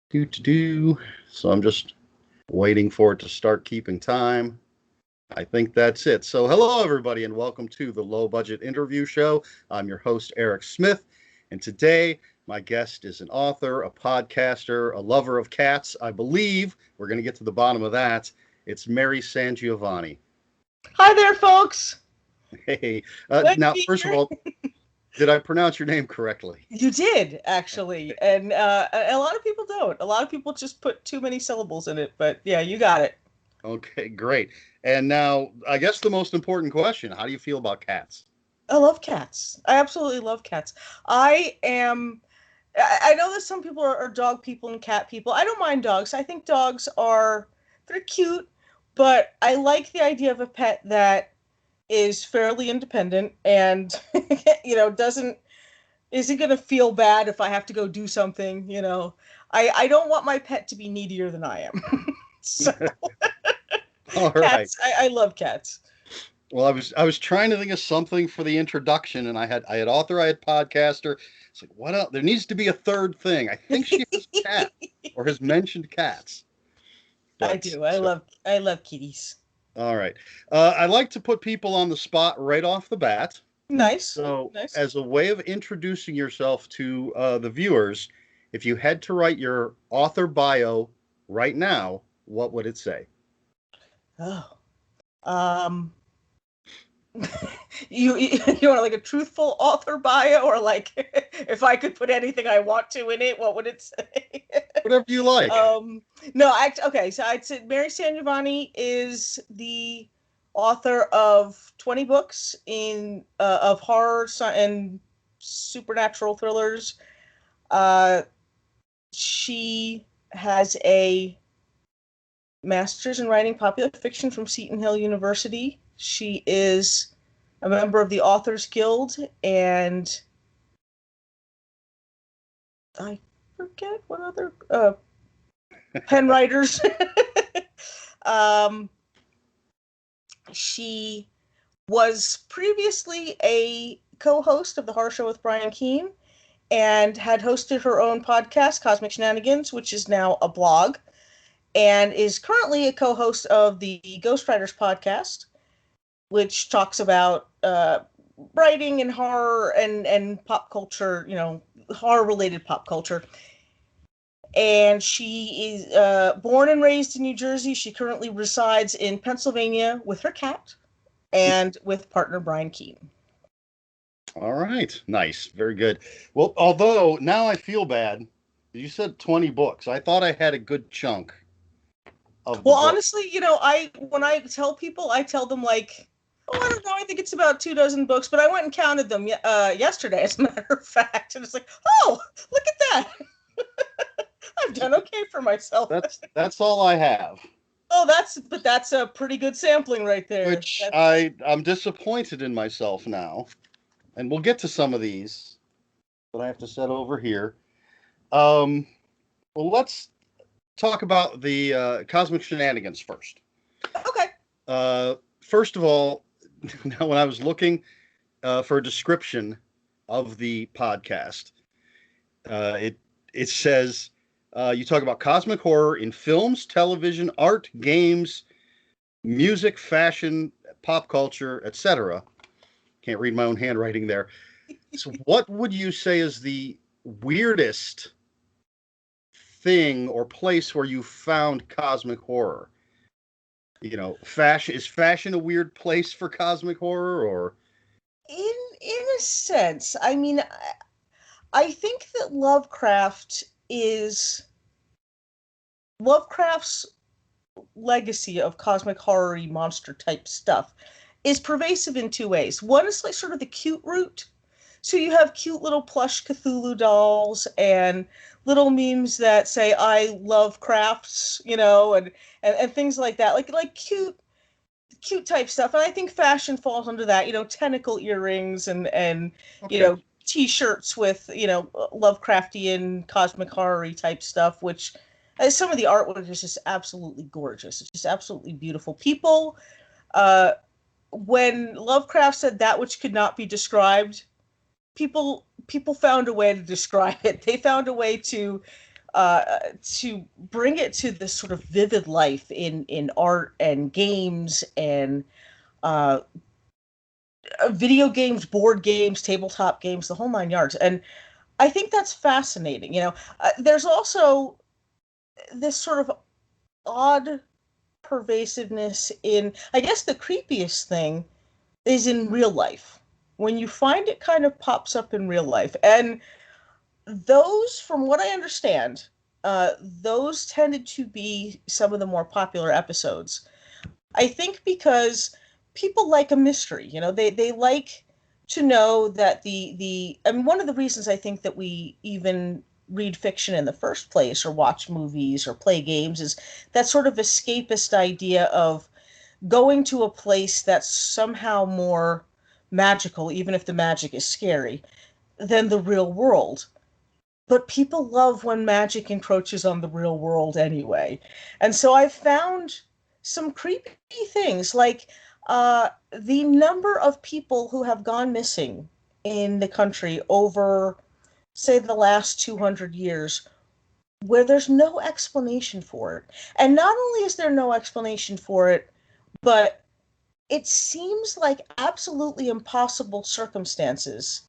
Do. So I'm just waiting for it to start keeping time. I think that's it. So, hello, everybody, and welcome to the Low Budget Interview Show. I'm your host, Eric Smith, and today my guest is an author, a podcaster, a lover of cats. I believe we're going to get to the bottom of that. It's Mary SanGiovanni. Hi there, folks. Hey, Good to now, be first of here. all, did I pronounce your name correctly? You did, actually. And a lot of people don't. A lot of people just put too many syllables in it. But yeah, you got it. Okay, great. And now, I guess the most important question: how do you feel about cats? I love cats. I absolutely love cats. I know that some people are dog people and cat people. I don't mind dogs. I think they're cute, but I like the idea of a pet that is fairly independent and, doesn't isn't going to feel bad if I have to go do something, I don't want my pet to be needier than I am. So All right. cats, I love cats. Well, I was trying to think of something for the introduction, and I had author, I had podcaster. It's like, what else? There needs to be a third thing. I think she has cat or has mentioned cats. I But do. so, I love kitties. all right. I like to put people on the spot right off the bat. Nice. So, Nice. as a way of introducing yourself to the viewers, if you had to write your author bio right now, what would it say? Oh. Um you want like a truthful author bio, or like if I could put anything I want to in it, what would it say? Whatever you like. um no, okay, so I'd say Mary SanGiovanni is the author of 20 books in of horror and supernatural thrillers. She has a master's in writing popular fiction from Seton Hill University. She is a member of the Authors Guild, and I forget what other pen writers. um, she was previously a co-host of the Horror Show with Brian Keene and had hosted her own podcast, Cosmic Shenanigans, which is now a blog, and is currently a co-host of the Ghostwriters podcast, which talks about writing and horror and pop culture, horror-related pop culture. And she is born and raised in New Jersey. She currently resides in Pennsylvania with her cat and with partner Brian Keene. All right. Nice. Very good. Well, although now I feel bad. You said 20 books. I thought I had a good chunk of the Well, book. honestly, when I tell people, I tell them like, oh, I don't know, I think it's about 24 books, but I went and counted them yesterday, as a matter of fact, and it's like, oh, look at that. I've done okay for myself. That's all I have. Oh, that's a pretty good sampling right there. Which I'm disappointed in myself now. And we'll get to some of these that I have to set over here. Well, let's talk about the Cosmic Shenanigans first. Okay. First of all, now when I was looking for a description of the podcast, it says you talk about cosmic horror in films, television, art, games, music, fashion, pop culture, etc. Can't read my own handwriting there. So, what would you say is the weirdest thing or place where you found cosmic horror? Is fashion a weird place for cosmic horror, or? In a sense, I mean, I think that Lovecraft's legacy of cosmic horror monster type stuff is pervasive in two ways. One is like sort of the cute route. So you have cute little plush Cthulhu dolls and little memes that say I love crafts, and things like that. Like cute type stuff. And I think fashion falls under that, tentacle earrings and Okay. t-shirts with, Lovecraftian cosmic horror type stuff, which some of the artwork is just absolutely gorgeous. It's just absolutely beautiful. People, when Lovecraft said that which could not be described, people found a way to describe it. They found a way to to bring it to this sort of vivid life in art and games and uh, video games, board games, tabletop games, the whole nine yards. And I think that's fascinating. There's also this sort of odd pervasiveness in, I guess the creepiest thing is in real life. When you find it kind of pops up in real life. And those, from what I understand, those tended to be some of the more popular episodes. I think because people like a mystery, they like to know that I mean, one of the reasons I think that we even read fiction in the first place or watch movies or play games is that sort of escapist idea of going to a place that's somehow more magical, even if the magic is scary, than the real world. But people love when magic encroaches on the real world anyway. And so I've found some creepy things like the number of people who have gone missing in the country over, say, the last 200 years, where there's no explanation for it. And not only is there no explanation for it, but it seems like absolutely impossible circumstances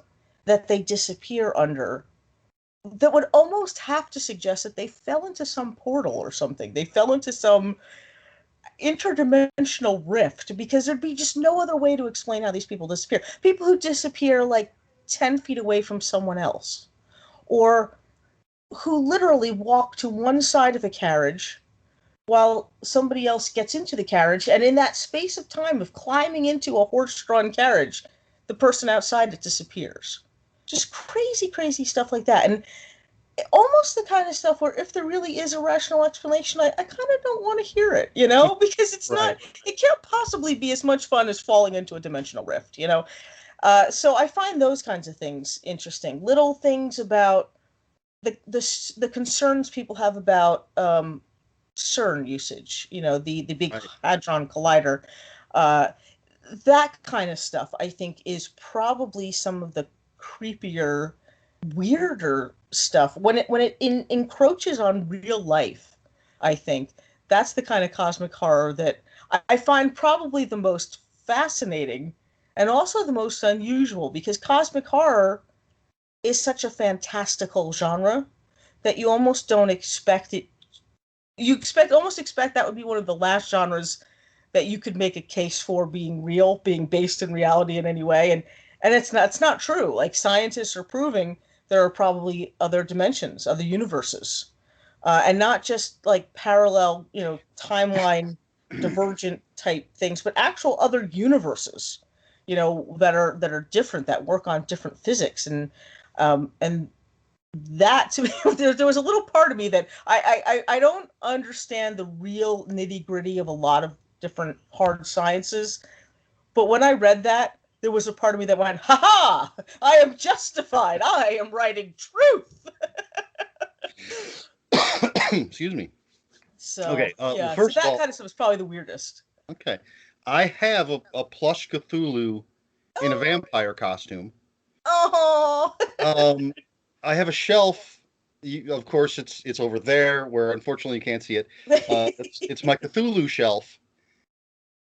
that they disappear under that would almost have to suggest that they fell into some portal or something. They fell into some interdimensional rift because there'd be just no other way to explain how these people disappear. People who disappear like 10 feet away from someone else, or who literally walk to one side of a carriage while somebody else gets into the carriage, and in that space of time of climbing into a horse-drawn carriage, the person outside it disappears. Just crazy, crazy stuff like that. And almost the kind of stuff where if there really is a rational explanation, I kind of don't want to hear it, because it's Right. not, it can't possibly be as much fun as falling into a dimensional rift. So I find those kinds of things interesting. Little things about the concerns people have about CERN usage, the Big Right. Hadron Collider. Uh, that kind of stuff, I think, is probably some of the creepier, weirder stuff when it encroaches on real life. I think that's the kind of cosmic horror that I find probably the most fascinating and also the most unusual, because cosmic horror is such a fantastical genre that you almost don't expect it. Almost expect that would be one of the last genres that you could make a case for being real, being based in reality in any way. And it's not true. Like, scientists are proving there are probably other dimensions, other universes, and not just like parallel, timeline divergent type things, but actual other universes, that are different, that work on different physics. And that, to me, there was a little part of me that I don't understand the real nitty gritty of a lot of different hard sciences, but when I read that, there was a part of me that went, "Ha ha! I am justified. I am writing truth." Excuse me. So Okay. Well, yeah, so first of that all, kind of stuff is probably the weirdest. okay, I have a plush Cthulhu in a Oh, vampire costume. oh, Um, I have a shelf. Of course, it's over there where unfortunately you can't see it. It's my Cthulhu shelf,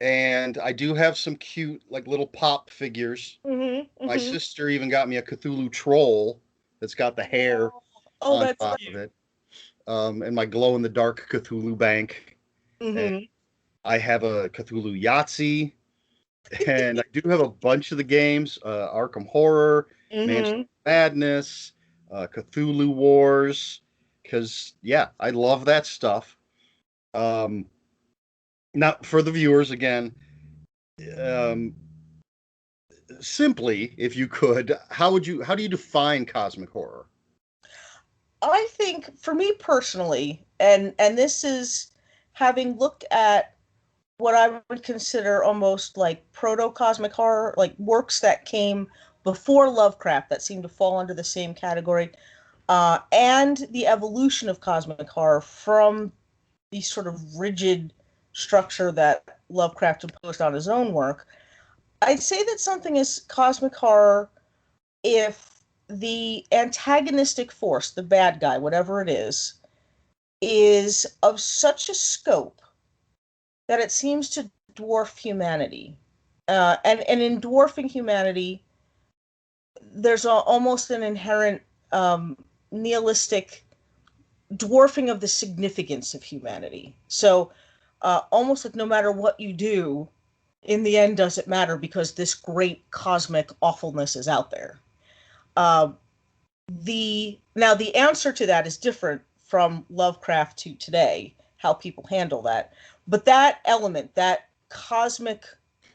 and I do have some cute like little pop figures. hmm My hmm sister even got me a Cthulhu troll that's got the hair Oh, on that's top of cute. it, and my glow in the dark Cthulhu bank. And hmm I have a Cthulhu Yahtzee, and I do have a bunch of the games: Arkham Horror, Mansion hmm of Madness, Cthulhu Wars. Because yeah, I love that stuff. Um, Now for the viewers again, um, simply, if you could, how do you define cosmic horror? I think for me personally, and this is having looked at what I would consider almost like proto-cosmic horror, like works that came before Lovecraft that seem to fall under the same category, and the evolution of cosmic horror from the sort of rigid structure that Lovecraft imposed on his own work. I'd say that something is cosmic horror if the antagonistic force, the bad guy, whatever it is, is of such a scope that it seems to dwarf humanity. And in dwarfing humanity, there's almost an inherent nihilistic dwarfing of the significance of humanity. So almost like no matter what you do, in the end, does it matter because this great cosmic awfulness is out there. Uh, the answer to that is different from Lovecraft to today, how people handle that. But that element, that cosmic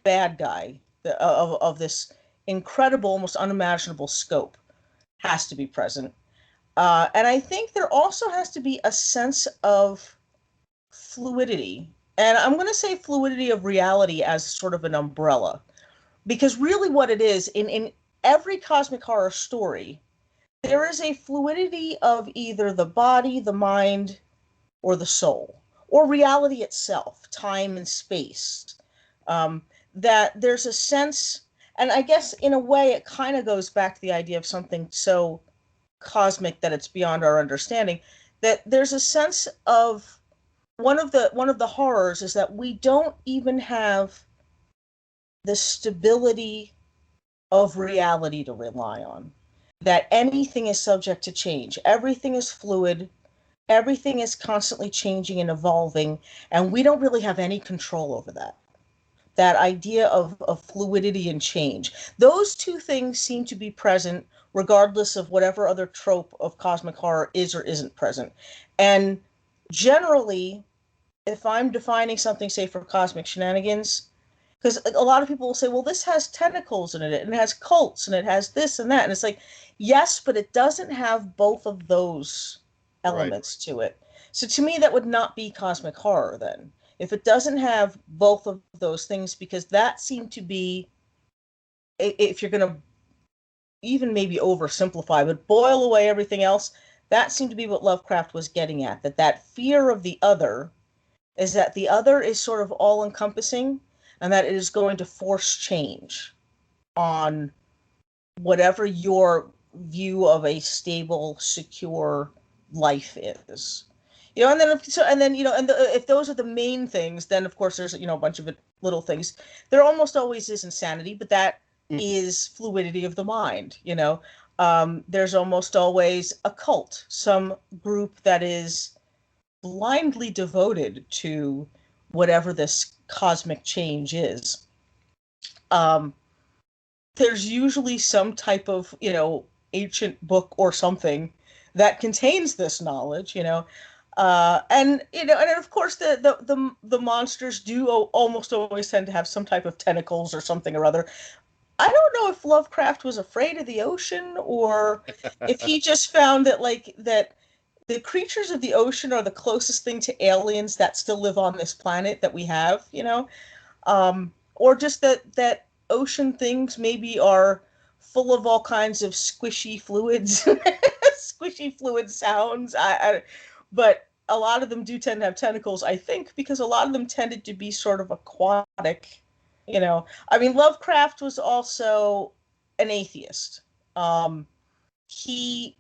bad guy of this incredible, almost unimaginable scope, has to be present. And I think there also has to be a sense of fluidity. And I'm going to say fluidity of reality as sort of an umbrella. Because really, what it is, in every cosmic horror story, there is a fluidity of either the body, the mind, or the soul, or reality itself, time and space. Um, that there's a sense, and I guess in a way it kind of goes back to the idea of something so cosmic that it's beyond our understanding, that there's a sense of one of the horrors is that we don't even have the stability of reality to rely on, that anything is subject to change, everything is fluid, everything is constantly changing and evolving, and we don't really have any control over that. That idea of fluidity and change. Those two things seem to be present regardless of whatever other trope of cosmic horror is or isn't present. And generally, if I'm defining something, say, for cosmic shenanigans, because a lot of people will say, well, this has tentacles in it, and it has cults, and it has this and that. And it's like, yes, but it doesn't have both of those Right. elements to it. So to me, that would not be cosmic horror then. If it doesn't have both of those things, because that seemed to be, if you're going to even maybe oversimplify, but boil away everything else, that seemed to be what Lovecraft was getting at, that fear of the other is that the other is sort of all encompassing and that it is going to force change on whatever your view of a stable, secure life is. And then if those are the main things, then of course there's a bunch of little things. There almost always is insanity, but that is fluidity of the mind. There's almost always a cult, some group that is blindly devoted to whatever this cosmic change is. Um, there's usually some type of, ancient book or something that contains this knowledge, and of course the monsters do almost always tend to have some type of tentacles or something or other. I don't know if Lovecraft was afraid of the ocean or if he just found that the creatures of the ocean are the closest thing to aliens that still live on this planet that we have, or just that ocean things maybe are full of all kinds of squishy fluids, squishy fluid sounds. But a lot of them do tend to have tentacles, I think, because a lot of them tended to be sort of aquatic. I mean, Lovecraft was also an atheist. He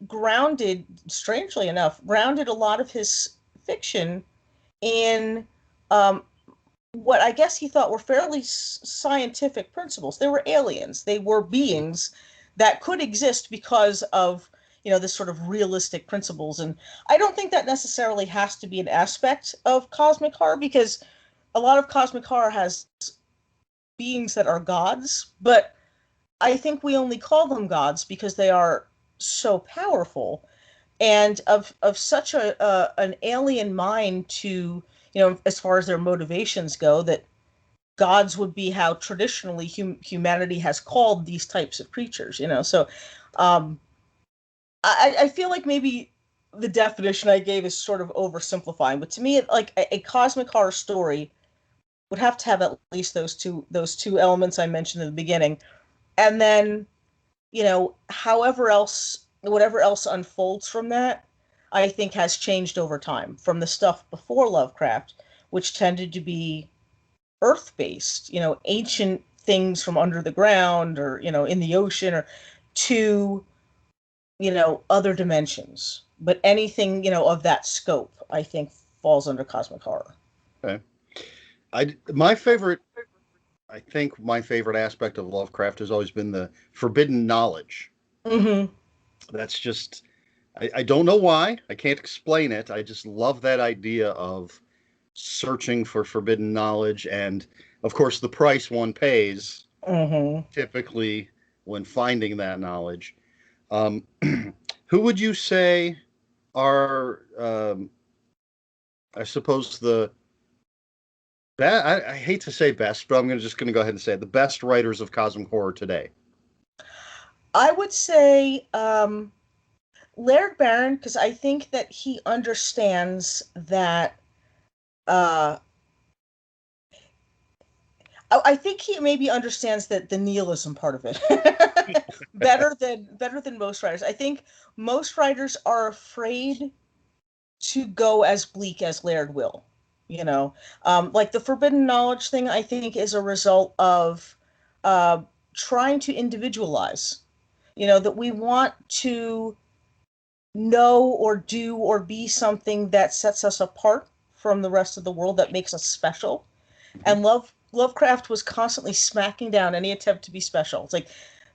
strangely enough, grounded a lot of his fiction in what I guess he thought were fairly scientific principles. They were aliens. They were beings that could exist because of this sort of realistic principles. And I don't think that necessarily has to be an aspect of cosmic horror, because a lot of cosmic horror has beings that are gods, but I think we only call them gods because they are so powerful and of such an alien mind to, as far as their motivations go, that gods would be how traditionally humanity has called these types of creatures. So um, I feel like maybe the definition I gave is sort of oversimplifying, but to me, like a cosmic horror story would have to have at least those two elements I mentioned in the beginning, and then whatever else unfolds from that, I think has changed over time from the stuff before Lovecraft, which tended to be earth-based, ancient things from under the ground or, in the ocean, or to, other dimensions. But anything, of that scope, I think falls under cosmic horror. Okay. My favorite, I think my favorite aspect of Lovecraft has always been the forbidden knowledge. Mm-hmm. That's just, I don't know why. I can't explain it. I just love that idea of searching for forbidden knowledge, and of course the price one pays Mm-hmm. typically when finding that knowledge. Um, who would you say are, I suppose, I hate to say best, but I'm just going to go ahead and say it, the best writers of cosmic horror today? I would say Laird Barron, because I think that he understands that. Uh, I think he maybe understands that the nihilism part of it better than most writers. I think most writers are afraid to go as bleak as Laird will. Like the forbidden knowledge thing, I think is a result of uh, trying to individualize. That we want to know or do or be something that sets us apart from the rest of the world, that makes us special. Mhm. And Lovecraft was constantly smacking down any attempt to be special. It's like,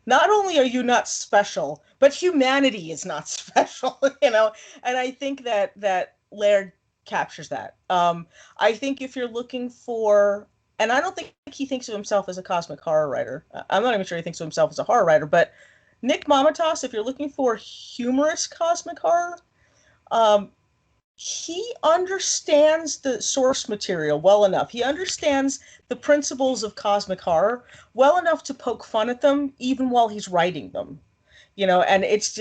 not only are you not special, but humanity is not special, And I think that Laird captures that. I think if you're looking for, and I don't think he thinks of himself as a cosmic horror writer. I'm not even sure he thinks of himself as a horror writer, but Nick Mamatas, if you're looking for humorous cosmic horror, um, he understands the source material well enough. He understands the principles of cosmic horror well enough to poke fun at them even while he's writing them. And it's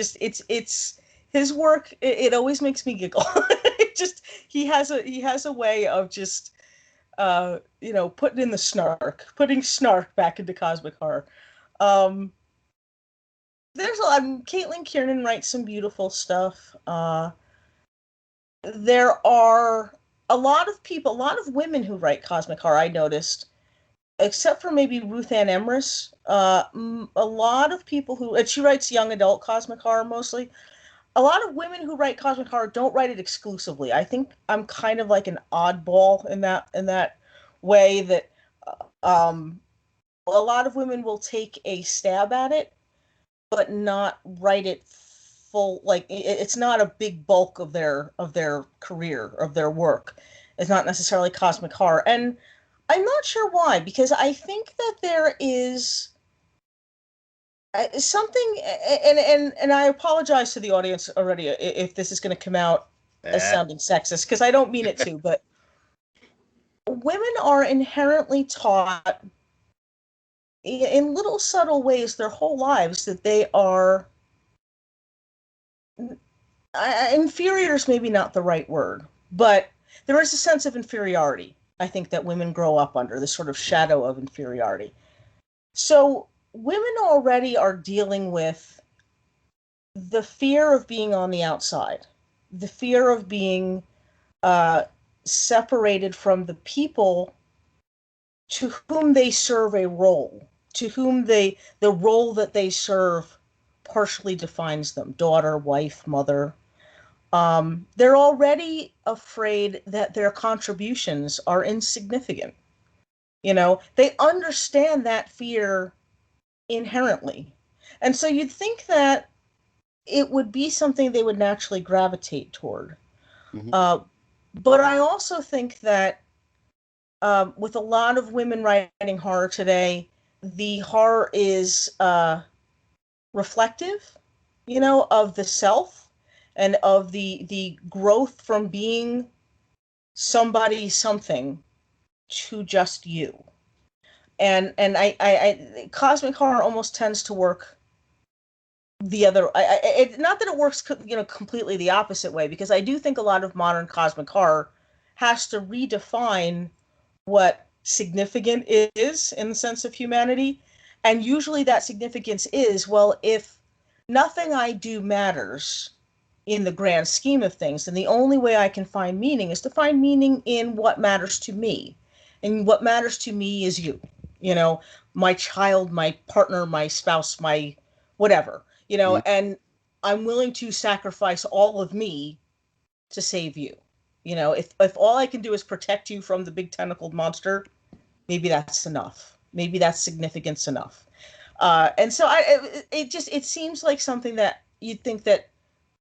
his work. It always makes me giggle. It just he has a way of just putting snark back into cosmic horror. Um, Caitlin Kiernan writes some beautiful stuff. There are a lot of women who write cosmic horror, I noticed, except for maybe Ruth Ann Emrys. A lot of people and she writes young adult cosmic horror mostly. A lot of women who write cosmic horror don't write it exclusively. I think I'm kind of like an oddball in that way, that um, a lot of women will take a stab at it, but not write it full. Like it's not a big bulk of their career, of their work. It's not necessarily cosmic horror, and I'm not sure why, because I think that there is something, and I apologize to the audience already if this is going to come out as Eh. sounding sexist, because I don't mean it to, but women are inherently taught in little subtle ways their whole lives that they are, inferior is maybe not the right word, but there is a sense of inferiority, I think, that women grow up under, this sort of shadow of inferiority. So women already are dealing with the fear of being on the outside, the fear of being uh, separated from the people to whom they serve a role, to whom the role that they serve partially defines them: daughter, wife, mother. They're already afraid that their contributions are insignificant. They understand that fear inherently. And so you'd think that it would be something they would naturally gravitate toward. Mhm. Uh, but I also think that with a lot of women writing horror today, the horror is reflective, of the self and of the growth from being somebody something to just you. And cosmic horror almost tends to work the other. Not that it works, completely the opposite way, because I do think a lot of modern cosmic horror has to redefine what significant is in the sense of humanity. And usually that significance is, well, if nothing I do matters in the grand scheme of things, then the only way I can find meaning is to find meaning in what matters to me. And what matters to me is you, you know, my child, my partner, my spouse, my whatever, Mhm. and I'm willing to sacrifice all of me to save you. If all I can do is protect you from the big tentacled monster, maybe that's enough. Maybe that's significance enough. And so it seems like something that you'd think that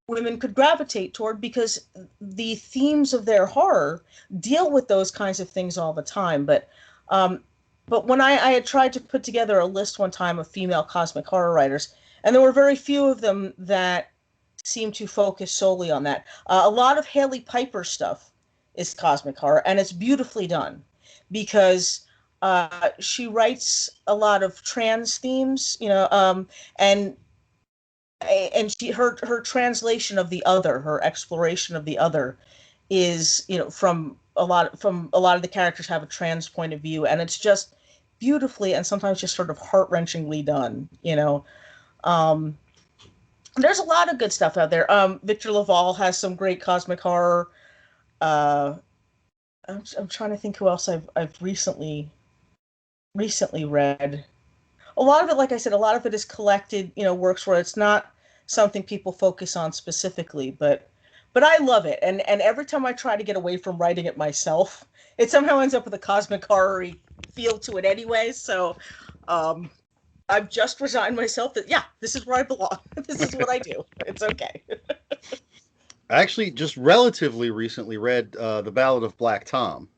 women could gravitate toward, because the themes of their horror deal with those kinds of things all the time. But when I had tried to put together a list one time of female cosmic horror writers, and there were very few of them that seemed to focus solely on that. A lot of Haley Piper stuff is cosmic horror, and it's beautifully done because she writes a lot of trans themes, and her translation of the other, her exploration of the other, is from a lot of the characters have a trans point of view, and it's just beautifully and sometimes just sort of heart-wrenchingly done. um there's a lot of good stuff out there. Victor Laval has some great cosmic horror. uh I'm trying to think who else I've recently read. A lot of it, like I said, a lot of it is collected, works where it's not something people focus on specifically, but I love it. And every time I try to get away from writing it myself, it somehow ends up with a cosmic horror feel to it anyway. So um, I've just resigned myself that, yeah, this is where I belong. This is what I do. It's okay. I actually just relatively recently read The Ballad of Black Tom,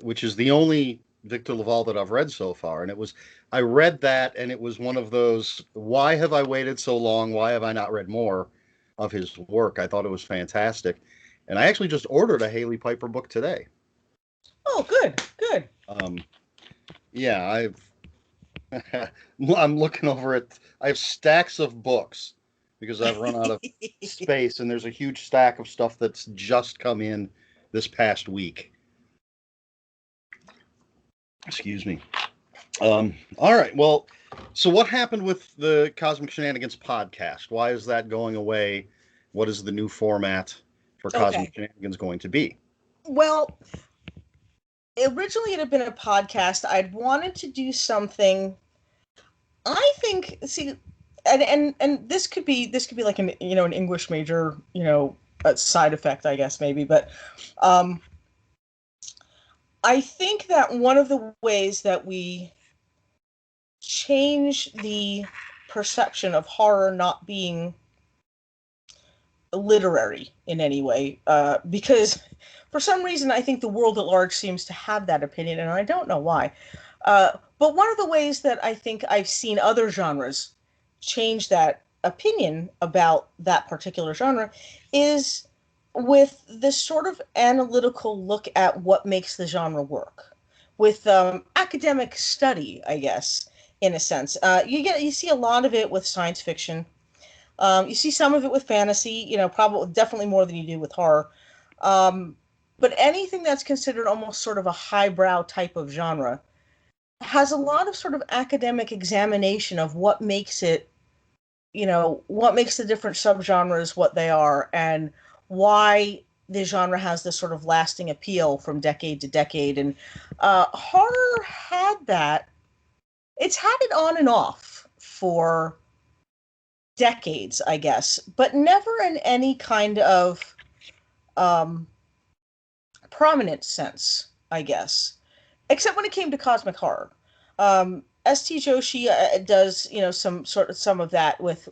which is the only Victor Laval that I've read so far. And I read that, and it was one of those, why have I waited so long? Why have I not read more of his work? I thought it was fantastic. And I actually just ordered a Haley Piper book today. Oh, good, good. Yeah, I'm looking over it. I have stacks of books because I've run out of space, and there's a huge stack of stuff that's just come in this past week. Excuse me. All right. Well, so what happened with the Cosmic Shenanigans podcast? Why is that going away? What is the new format for Cosmic Okay. Shenanigans going to be? Well, originally it had been a podcast. I'd wanted to do something. I think, see, and this could be like an English major, a side effect, I guess, maybe. But um, I think that one of the ways that we change the perception of horror not being literary in any way, because for some reason I think the world at large seems to have that opinion, and I don't know why. But one of the ways that I think I've seen other genres change that opinion about that particular genre is with this sort of analytical look at what makes the genre work, with academic study, I guess, in a sense. You see a lot of it with science fiction. You see some of it with fantasy, probably definitely more than you do with horror. Um, but anything that's considered almost sort of a highbrow type of genre has a lot of sort of academic examination of what makes the different subgenres what they are, and why the genre has this sort of lasting appeal from decade to decade. And horror had that. It's had it on and off for decades, I guess, but never in any kind of um, prominent sense, I guess, except when it came to cosmic horror. St. Joshi does, some of that with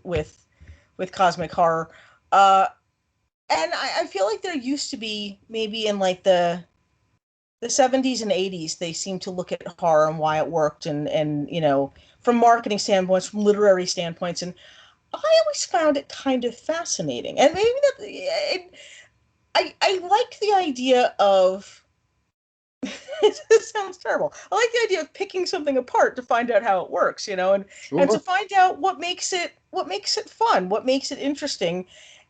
cosmic horror, uh, and I feel like there used to be, maybe in like the 70s and 80s, they seemed to look at horror and why it worked, and from marketing standpoints, from literary standpoints, and I always found it kind of fascinating. And maybe I like the idea of it sounds terrible. I like the idea of picking something apart to find out how it works, and to Sure. find out what makes it fun, what makes it interesting,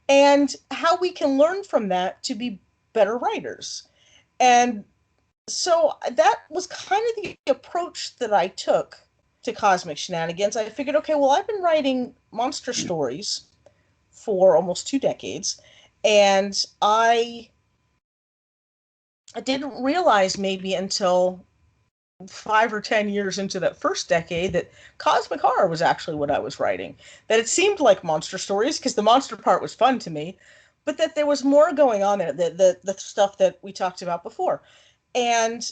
and how we can learn from that to be better writers. And so that was kind of the approach that I took to Cosmic Shenanigans. I figured, okay, well, I've been writing monster stories for almost 2 decades, and I didn't realize maybe until 5 or 10 years into that first decade that cosmic horror was actually what I was writing. That it seemed like monster stories because the monster part was fun to me, but that there was more going on there, the stuff that we talked about before. And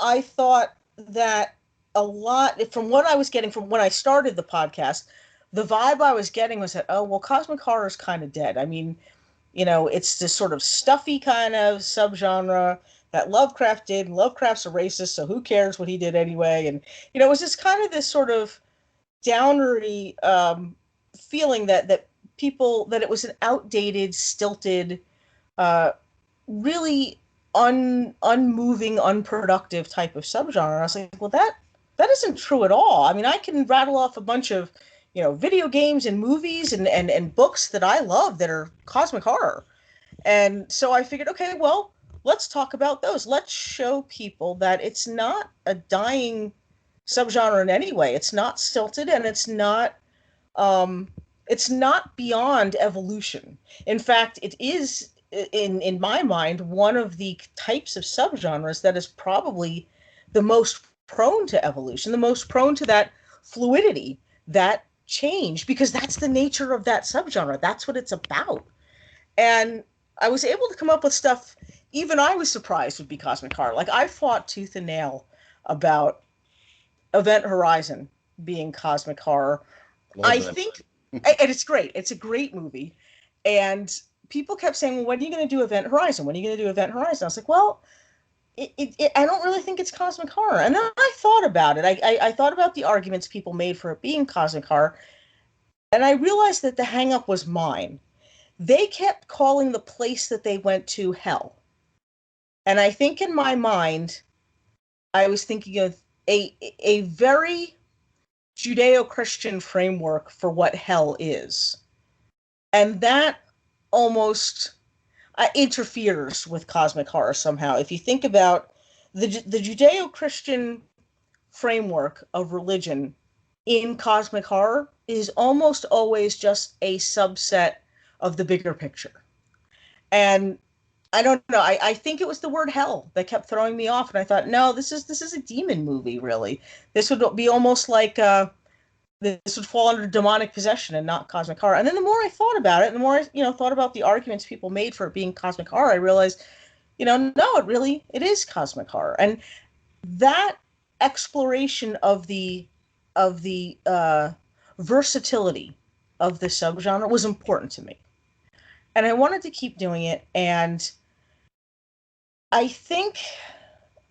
I thought that a lot from what I was getting from when I started the podcast, the vibe I was getting was that, oh, well, cosmic horror is kind of dead. I mean, it's this sort of stuffy kind of subgenre that Lovecraft did, and Lovecraft's a racist, so who cares what he did anyway? And it was just kind of this sort of downery feeling that people that it was an outdated, stilted, uh, really unmoving, unproductive type of subgenre. And I was like, well, that isn't true at all. I mean, I can rattle off a bunch of video games and movies and books that I love that are cosmic horror. And so I figured, okay, well, let's talk about those. Let's show people that it's not a dying subgenre in any way. It's not stilted, and it's not beyond evolution. In fact, it is in my mind one of the types of subgenres that is probably the most prone to evolution, the most prone to that fluidity, that change, because that's the nature of that subgenre. That's what it's about. And I was able to come up with stuff even I was surprised would be cosmic horror. Like, I fought tooth and nail about Event Horizon being cosmic horror. I think, and it's great. It's a great movie. And people kept saying, well, when are you going to do Event Horizon? When are you going to do Event Horizon? I was like, well, I don't really think it's cosmic horror. And then I thought about it. I thought about the arguments people made for it being cosmic horror. And I realized that the hang-up was mine. They kept calling the place that they went to hell. And I think in my mind, I was thinking of a very Judeo-Christian framework for what hell is. And that almost interferes with cosmic horror somehow. If you think about the Judeo-Christian framework of religion in cosmic horror is almost always just a subset of the bigger picture. And I don't know. I think it was the word hell that kept throwing me off, and I thought, no, this is a demon movie. Really, this would be almost like this would fall under demonic possession and not cosmic horror. And then the more I thought about it, and the more I thought about the arguments people made for it being cosmic horror, I realized, no, it is cosmic horror, and that exploration of the versatility of the subgenre was important to me. And I wanted to keep doing it, and I think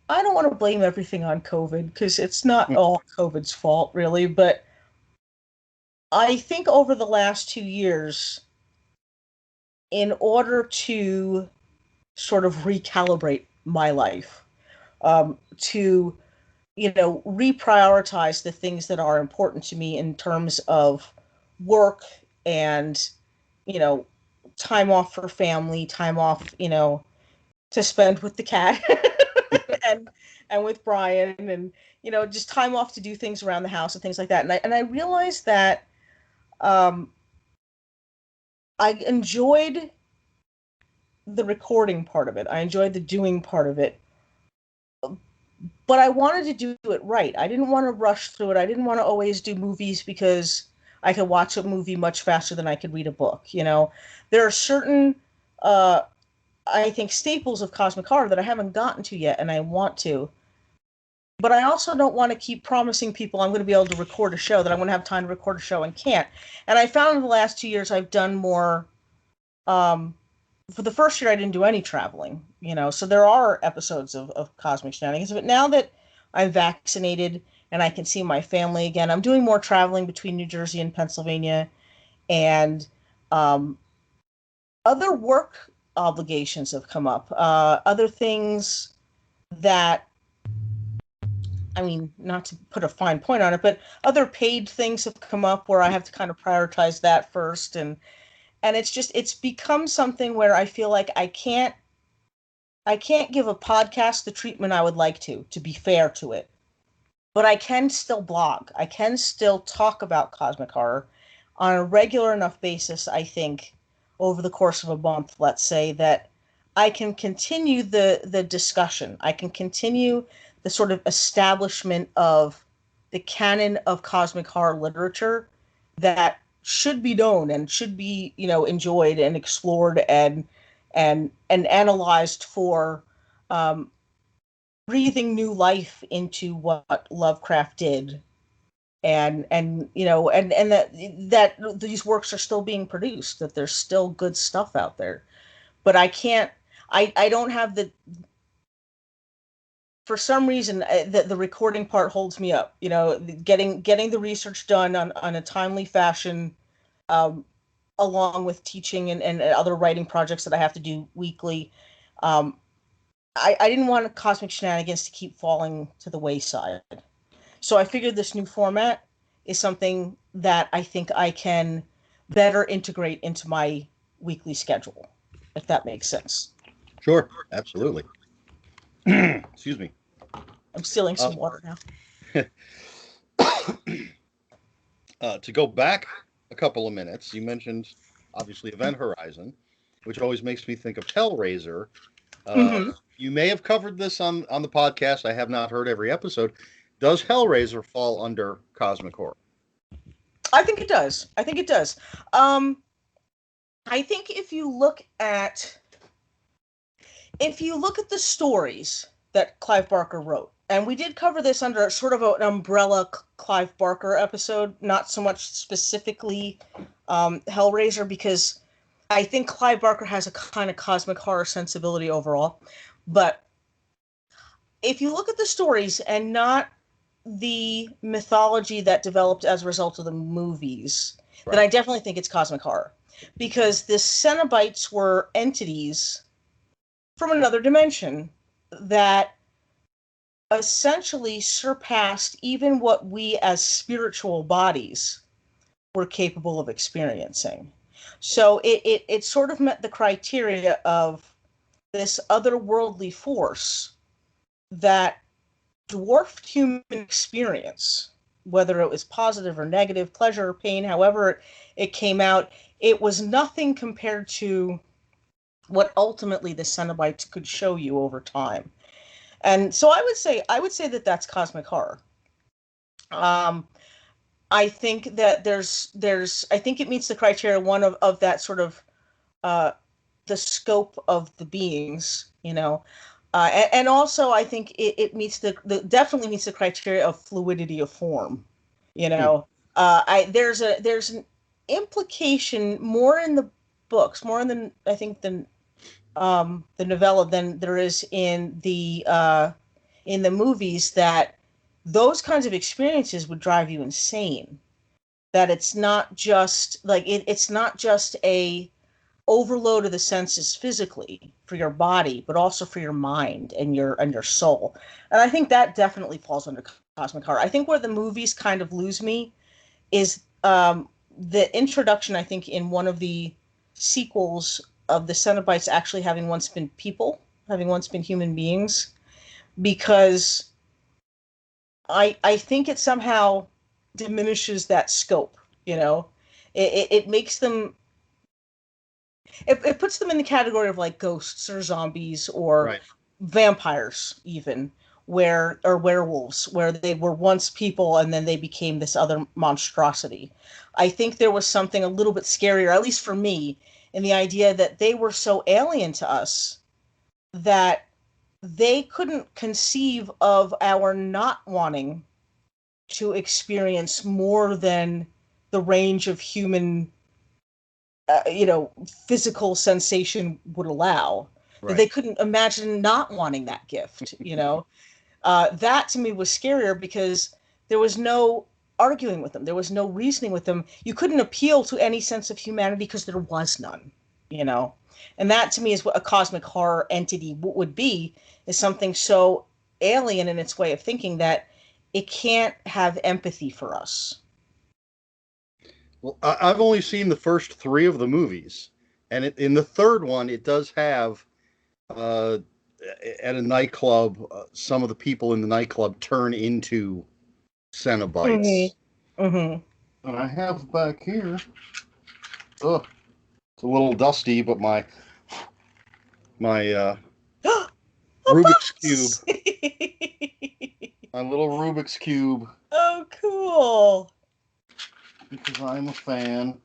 I don't want to blame everything on COVID because it's not all COVID's fault, really, but I think over the last 2 years, in order to sort of recalibrate my life, to reprioritize the things that are important to me in terms of work and time off for family, time off to spend with the cat and with Brian, and just time off to do things around the house and things like that. And I realized that I enjoyed the recording part of it. I enjoyed the doing part of it. But I wanted to do it right. I didn't want to rush through it. I didn't want to always do movies because I could watch a movie much faster than I could read a book. There are certain, I think, staples of cosmic horror that I haven't gotten to yet, and I want to. But I also don't want to keep promising people I'm going to be able to record a show, that I'm going to have time to record a show and can't. And I found in the last 2 years I've done more. For the first year, I didn't do any traveling, so there are episodes of Cosmic Shenanigans. But now that I'm vaccinated and I can see my family again, I'm doing more traveling between New Jersey and Pennsylvania, and other work obligations have come up. Other things that, I mean, not to put a fine point on it, but other paid things have come up where I have to kind of prioritize that first. And it's become something where I feel like I can't give a podcast the treatment I would like to be fair to it. But I can still blog. I can still talk about cosmic horror on a regular enough basis, I think, over the course of a month, let's say, that I can continue the discussion. I can continue the sort of establishment of the canon of cosmic horror literature that should be known and should be, enjoyed and explored and analyzed for um, breathing new life into what Lovecraft did, and that these works are still being produced, that there's still good stuff out there. But I don't have the for some reason the recording part holds me up. Getting the research done on a timely fashion, um, along with teaching and other writing projects that I have to do weekly. Um, I didn't want Cosmic Shenanigans to keep falling to the wayside. So I figured this new format is something that I think I can better integrate into my weekly schedule, if that makes sense. Sure, absolutely. Excuse me. I'm stealing some water now. To go back a couple of minutes, you mentioned obviously Event Horizon, which always makes me think of Hellraiser. Mm-hmm. You may have covered this on the podcast. I have not heard every episode. Does Hellraiser fall under cosmic horror? I think it does. I think it does. I think if you look at the stories that Clive Barker wrote, and we did cover this under sort of an umbrella Clive Barker episode, not so much specifically Hellraiser, because I think Clive Barker has a kind of cosmic horror sensibility overall. But if you look at the stories and not the mythology that developed as a result of the movies, Right. then I definitely think it's cosmic horror. Because the Cenobites were entities from another dimension that essentially surpassed even what we as spiritual bodies were capable of experiencing. So it sort of met the criteria of this otherworldly force that dwarfed human experience, whether it was positive or negative, pleasure or pain, however it came out. It was nothing compared to what ultimately the Cenobites could show you over time. And so I would say that that's cosmic horror. Um, I think that I think it meets the criteria, one of that sort of uh, the scope of the beings, and also I think it meets the definitely meets the criteria of fluidity of form. You Hmm. know, there's an implication more in the books, more in the I think the novella than there is in the movies, that those kinds of experiences would drive you insane. That it's not just like it's not just a overload of the senses physically for your body, but also for your mind and your soul. And I think that definitely falls under cosmic horror. I think where the movies kind of lose me is the introduction, I think, in one of the sequels of the Cenobites actually having once been people, having once been human beings, because I think it somehow diminishes that scope. It makes them it puts them in the category of like ghosts or zombies or Right. vampires even, where or werewolves, where they were once people and then they became this other monstrosity. I think there was something a little bit scarier, at least for me, in the idea that they were so alien to us that they couldn't conceive of our not wanting to experience more than the range of human physical sensation would allow. That Right. they couldn't imagine not wanting that gift. That to me was scarier because there was no arguing with them. There was no reasoning with them. You couldn't appeal to any sense of humanity because there was none, you know? And that to me is what a cosmic horror entity would be, is something so alien in its way of thinking that it can't have empathy for us. Well, I've only seen the first three of the movies, and in the third one, it does have uh, at a nightclub, some of the people in the nightclub turn into Cenobites. Mm-hmm. Mm-hmm. And I have back here. Oh, it's a little dusty, but my A Rubik's cube box! My little Rubik's Cube. Oh, cool. Because I'm a fan.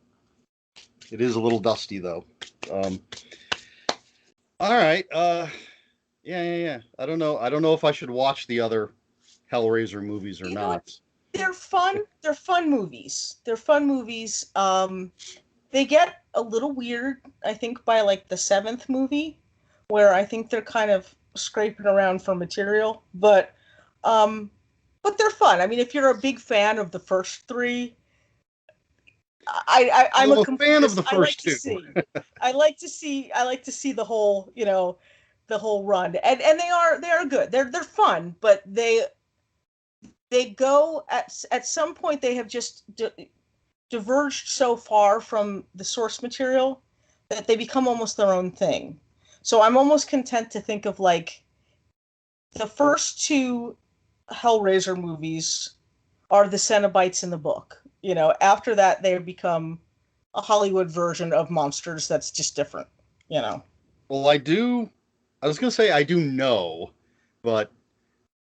It is a little dusty, though. All right. Yeah. I don't know. I don't know if I should watch the other Hellraiser movies or You know what? not. They're fun. They're fun movies. They're fun movies. They get a little weird, I think, by like the seventh movie, where I think they're kind of scraping around for material. But they're fun. I mean, if you're a big fan of the first three, I'm I'm a a fan of completist. the first two. I like to see the whole, the whole run, and they are good. They're fun, but they go at some point they have just diverged so far from the source material that they become almost their own thing. So I'm almost content to think of like the first two Hellraiser movies are the Cenobites in the book. After that they become a Hollywood version of monsters that's just different, you know. Well, I was going to say I do know, but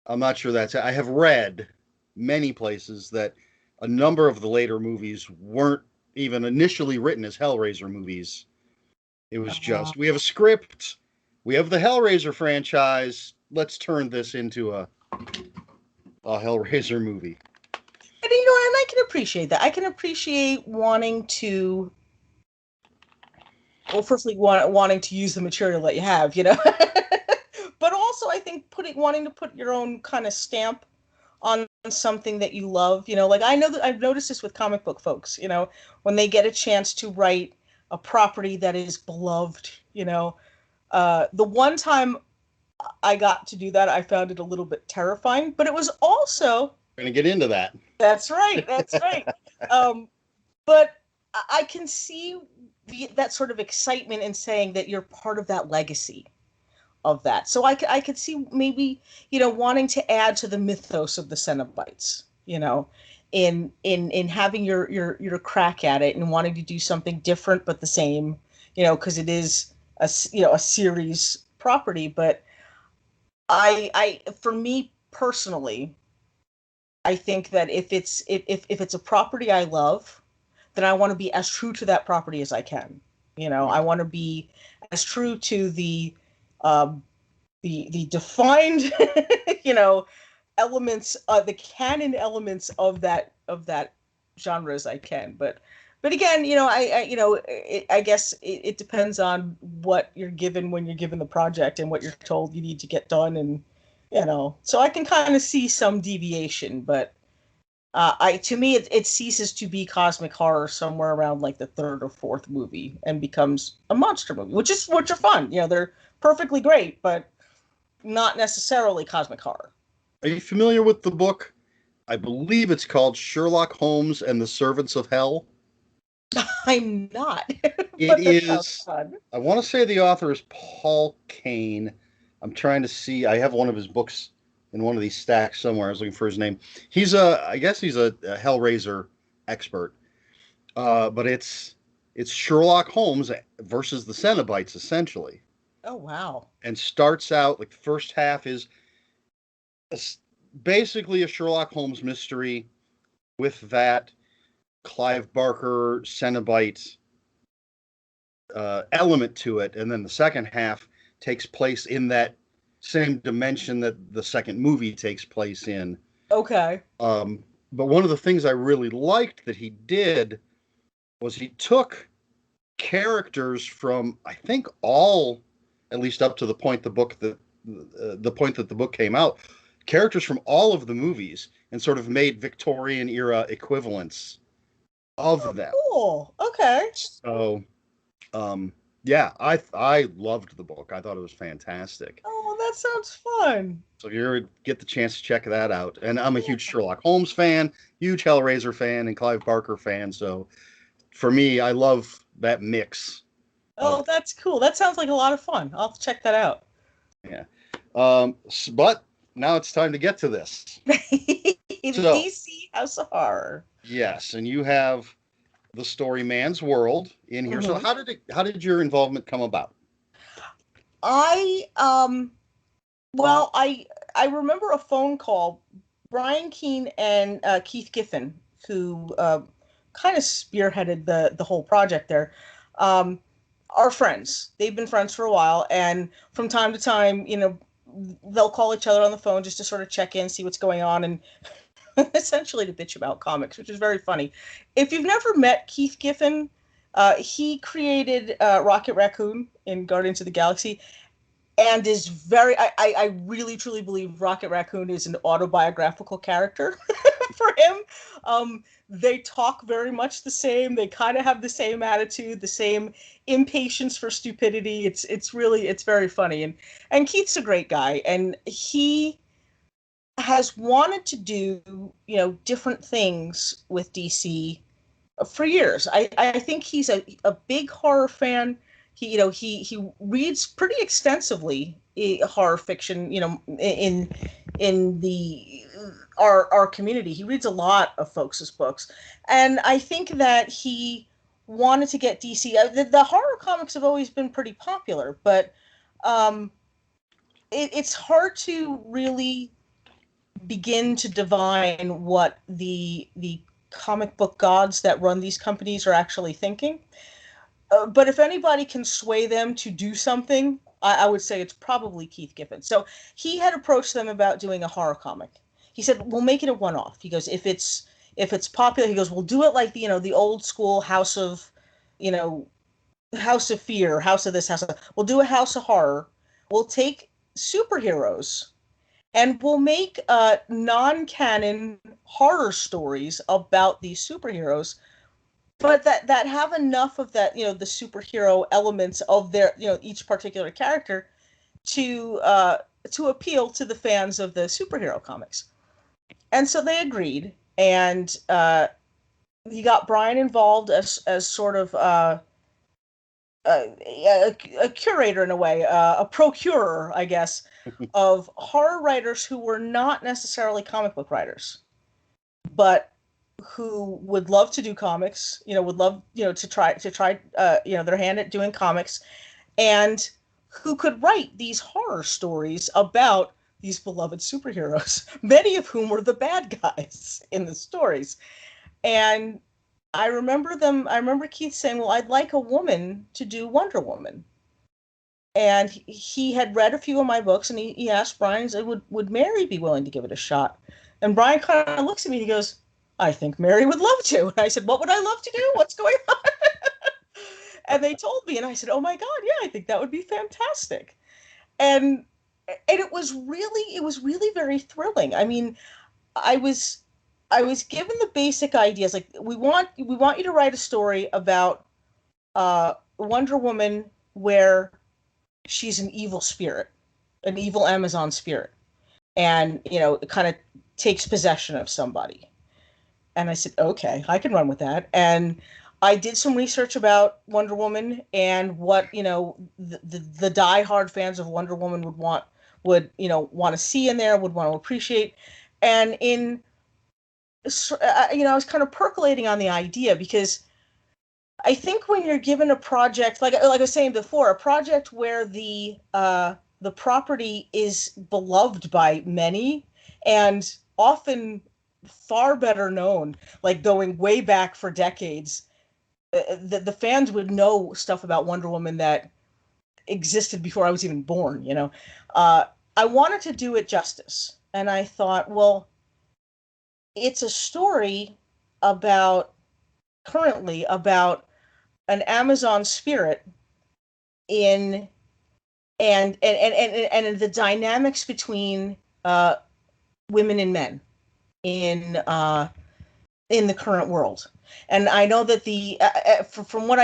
I'm not sure that's. I have read many places that a number of the later movies weren't even initially written as Hellraiser movies. It was Uh, just, we have a script, we have the Hellraiser franchise, let's turn this into a Hellraiser movie. and I can appreciate that. I can appreciate wanting to, well, firstly, wanting to use the material that you have, but also I think wanting to put your own kind of stamp on something that you love. Like I know that I've noticed this with comic book folks. When they get a chance to write a property that is beloved. The one time I got to do that, I found it a little bit terrifying, but it was also. We're going to get into that. That's right. That's right. Um, but I can see that sort of excitement in saying that you're part of that legacy of that. So I could see maybe, wanting to add to the mythos of the Cenobites, in having your crack at it and wanting to do something different but the same, because it is a series property. But for me personally, I think that if it's a property I love, then I want to be as true to that property as I can. I want to be as true to um, the defined, you know, elements, the canon elements of that genre as I can. But again, I guess it depends on what you're given when you're given the project and what you're told you need to get done, and so I can kind of see some deviation, but to me, it ceases to be cosmic horror somewhere around like the third or fourth movie and becomes a monster movie, which are fun. They're perfectly great, but not necessarily cosmic horror. Are you familiar with the book? I believe it's called Sherlock Holmes and the Servants of Hell. I'm not, It but that sounds is, fun. I want to say the author is Paul Kane. I'm trying to see, I have one of his books in one of these stacks somewhere. I was looking for his name. I guess he's a Hellraiser expert. But it's Sherlock Holmes versus the Cenobites, essentially. Oh wow. And starts out, like, the first half is basically a Sherlock Holmes mystery with that Clive Barker Cenobite element to it, and then the second half takes place in that same dimension that the second movie takes place in. Okay. But one of the things I really liked that he did was he took characters from, I think, all, at least up to the point the point that the book came out, characters from all of the movies, and sort of made Victorian era equivalents of them. Cool. Okay. So, yeah, I loved the book. I thought it was fantastic. Oh, that sounds fun. So if you ever get the chance to check that out, and I'm a huge Sherlock Holmes fan, huge Hellraiser fan, and Clive Barker fan. So for me, I love that mix. Oh, that's cool. That sounds like a lot of fun. I'll have to check that out. Yeah. But now it's time to get to this. The So, DC House of Horror. yes, and you have the story Man's World in here. So Mhm. how did your involvement come about? I well, I remember a phone call Brian Keene and Keith Giffen, who kind of spearheaded the whole project there, um, are friends. They've been friends for a while, and from time to time, they'll call each other on the phone just to sort of check in, see what's going on, and essentially to bitch about comics, which is very funny. If you've never met Keith Giffen, he created Rocket Raccoon in Guardians of the Galaxy, and is very. I really truly believe Rocket Raccoon is an autobiographical character for him. They talk very much the same. They kind of have the same attitude, the same impatience for stupidity. It's very funny, and Keith's a great guy, and he has wanted to do different things with DC for years. I think he's a big horror fan. He reads pretty extensively horror fiction. In the our community, he reads a lot of folks' books, and I think that he wanted to get DC. The horror comics have always been pretty popular, but um, it's hard to really begin to divine what the comic book gods that run these companies are actually thinking. But if anybody can sway them to do something, I would say it's probably Keith Giffen. So he had approached them about doing a horror comic. He said, "We'll make it a one-off." He goes, "If it's popular," he goes, "we'll do it like the old school you know, House of Fear, House of this, House of." We'll do a House of Horror. We'll take superheroes and we'll make non-canon horror stories about these superheroes, but that have enough of that, the superhero elements of their, each particular character to appeal to the fans of the superhero comics. And so they agreed, and he got Brian involved as sort of a curator in a way, a procurer, I guess, of horror writers who were not necessarily comic book writers, but who would love to do comics, would love, to try, their hand at doing comics, and who could write these horror stories about these beloved superheroes, many of whom were the bad guys in the stories. And I remember Keith saying, "Well, I'd like a woman to do Wonder Woman." And he had read a few of my books, and he asked Brian, he said, would Mary be willing to give it a shot? And Brian kind of looks at me and he goes, "I think Mary would love to." And I said, "What would I love to do? What's going on?" And they told me, and I said, "Oh my God, yeah, I think that would be fantastic." And it was really very thrilling. I mean, I was I was given the basic ideas, like we want you to write a story about Wonder Woman where she's an evil spirit, an evil Amazon spirit, and it kind of takes possession of somebody. And I said, "Okay, I can run with that." And I did some research about Wonder Woman and what the diehard fans of Wonder Woman would want to see in there, would want to appreciate. And I was kind of percolating on the idea because I think when you're given a project, like I was saying before, a project where the property is beloved by many and often far better known, like going way back for decades, the fans would know stuff about Wonder Woman that existed before I was even born. Uh, I wanted to do it justice, and I thought, well, it's a story about currently about an Amazon spirit in and the dynamics between women and men in the current world. And I know that from what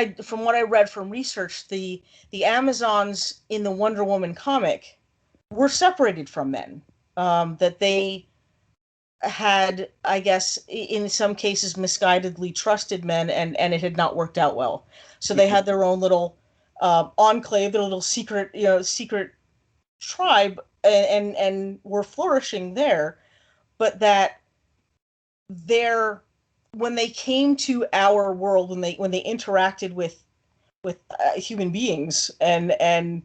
I read from research, the Amazons in the Wonder Woman comic were separated from men. That they had, I guess, in some cases, misguidedly trusted men, and it had not worked out well. So they had their own little enclave, their little secret tribe, and were flourishing there. But that their when they came to our world, when they interacted with human beings and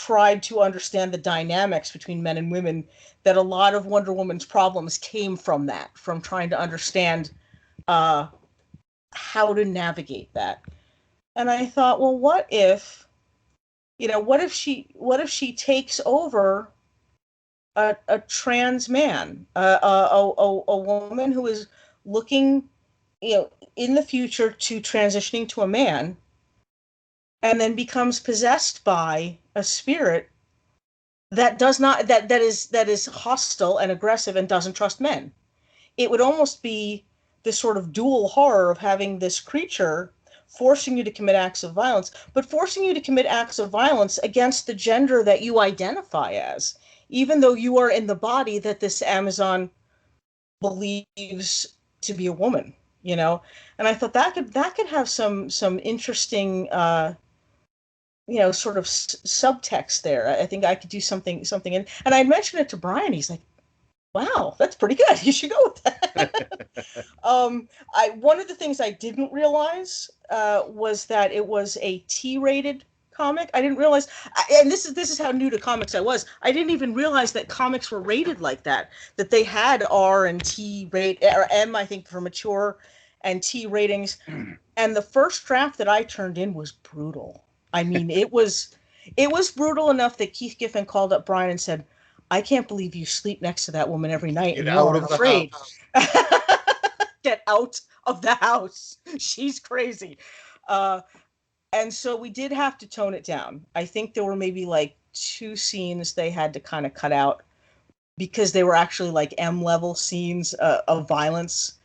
tried to understand the dynamics between men and women, that a lot of Wonder Woman's problems came from that, from trying to understand how to navigate that. And I thought, well, what if, what if she takes over a trans man, a woman who is looking, in the future to transitioning to a man, and then becomes possessed by a spirit that does not that is hostile and aggressive and doesn't trust men. It would almost be this sort of dual horror of having this creature forcing you to commit acts of violence, but forcing you to commit acts of violence against the gender that you identify as, even though you are in the body that this Amazon believes to be a woman, And I thought that could have some interesting sort of subtext there. I think I could do something in, and I mentioned it to Brian. He's like, wow, that's pretty good. You should go with that. One of the things I didn't realize was that it was a T-rated comic. I didn't realize, and this is how new to comics I was. I didn't even realize that comics were rated like that. That they had R and T rate, or M, I think, for mature, and T ratings. And the first draft that I turned in was brutal. I mean, it was brutal enough that Keith Giffen called up Brian and said, I can't believe you sleep next to that woman every night and you aren't afraid. Get out of the house. She's crazy. And so we did have to tone it down. I think there were maybe like 2 scenes they had to kind of cut out because they were actually like M-level scenes of violence.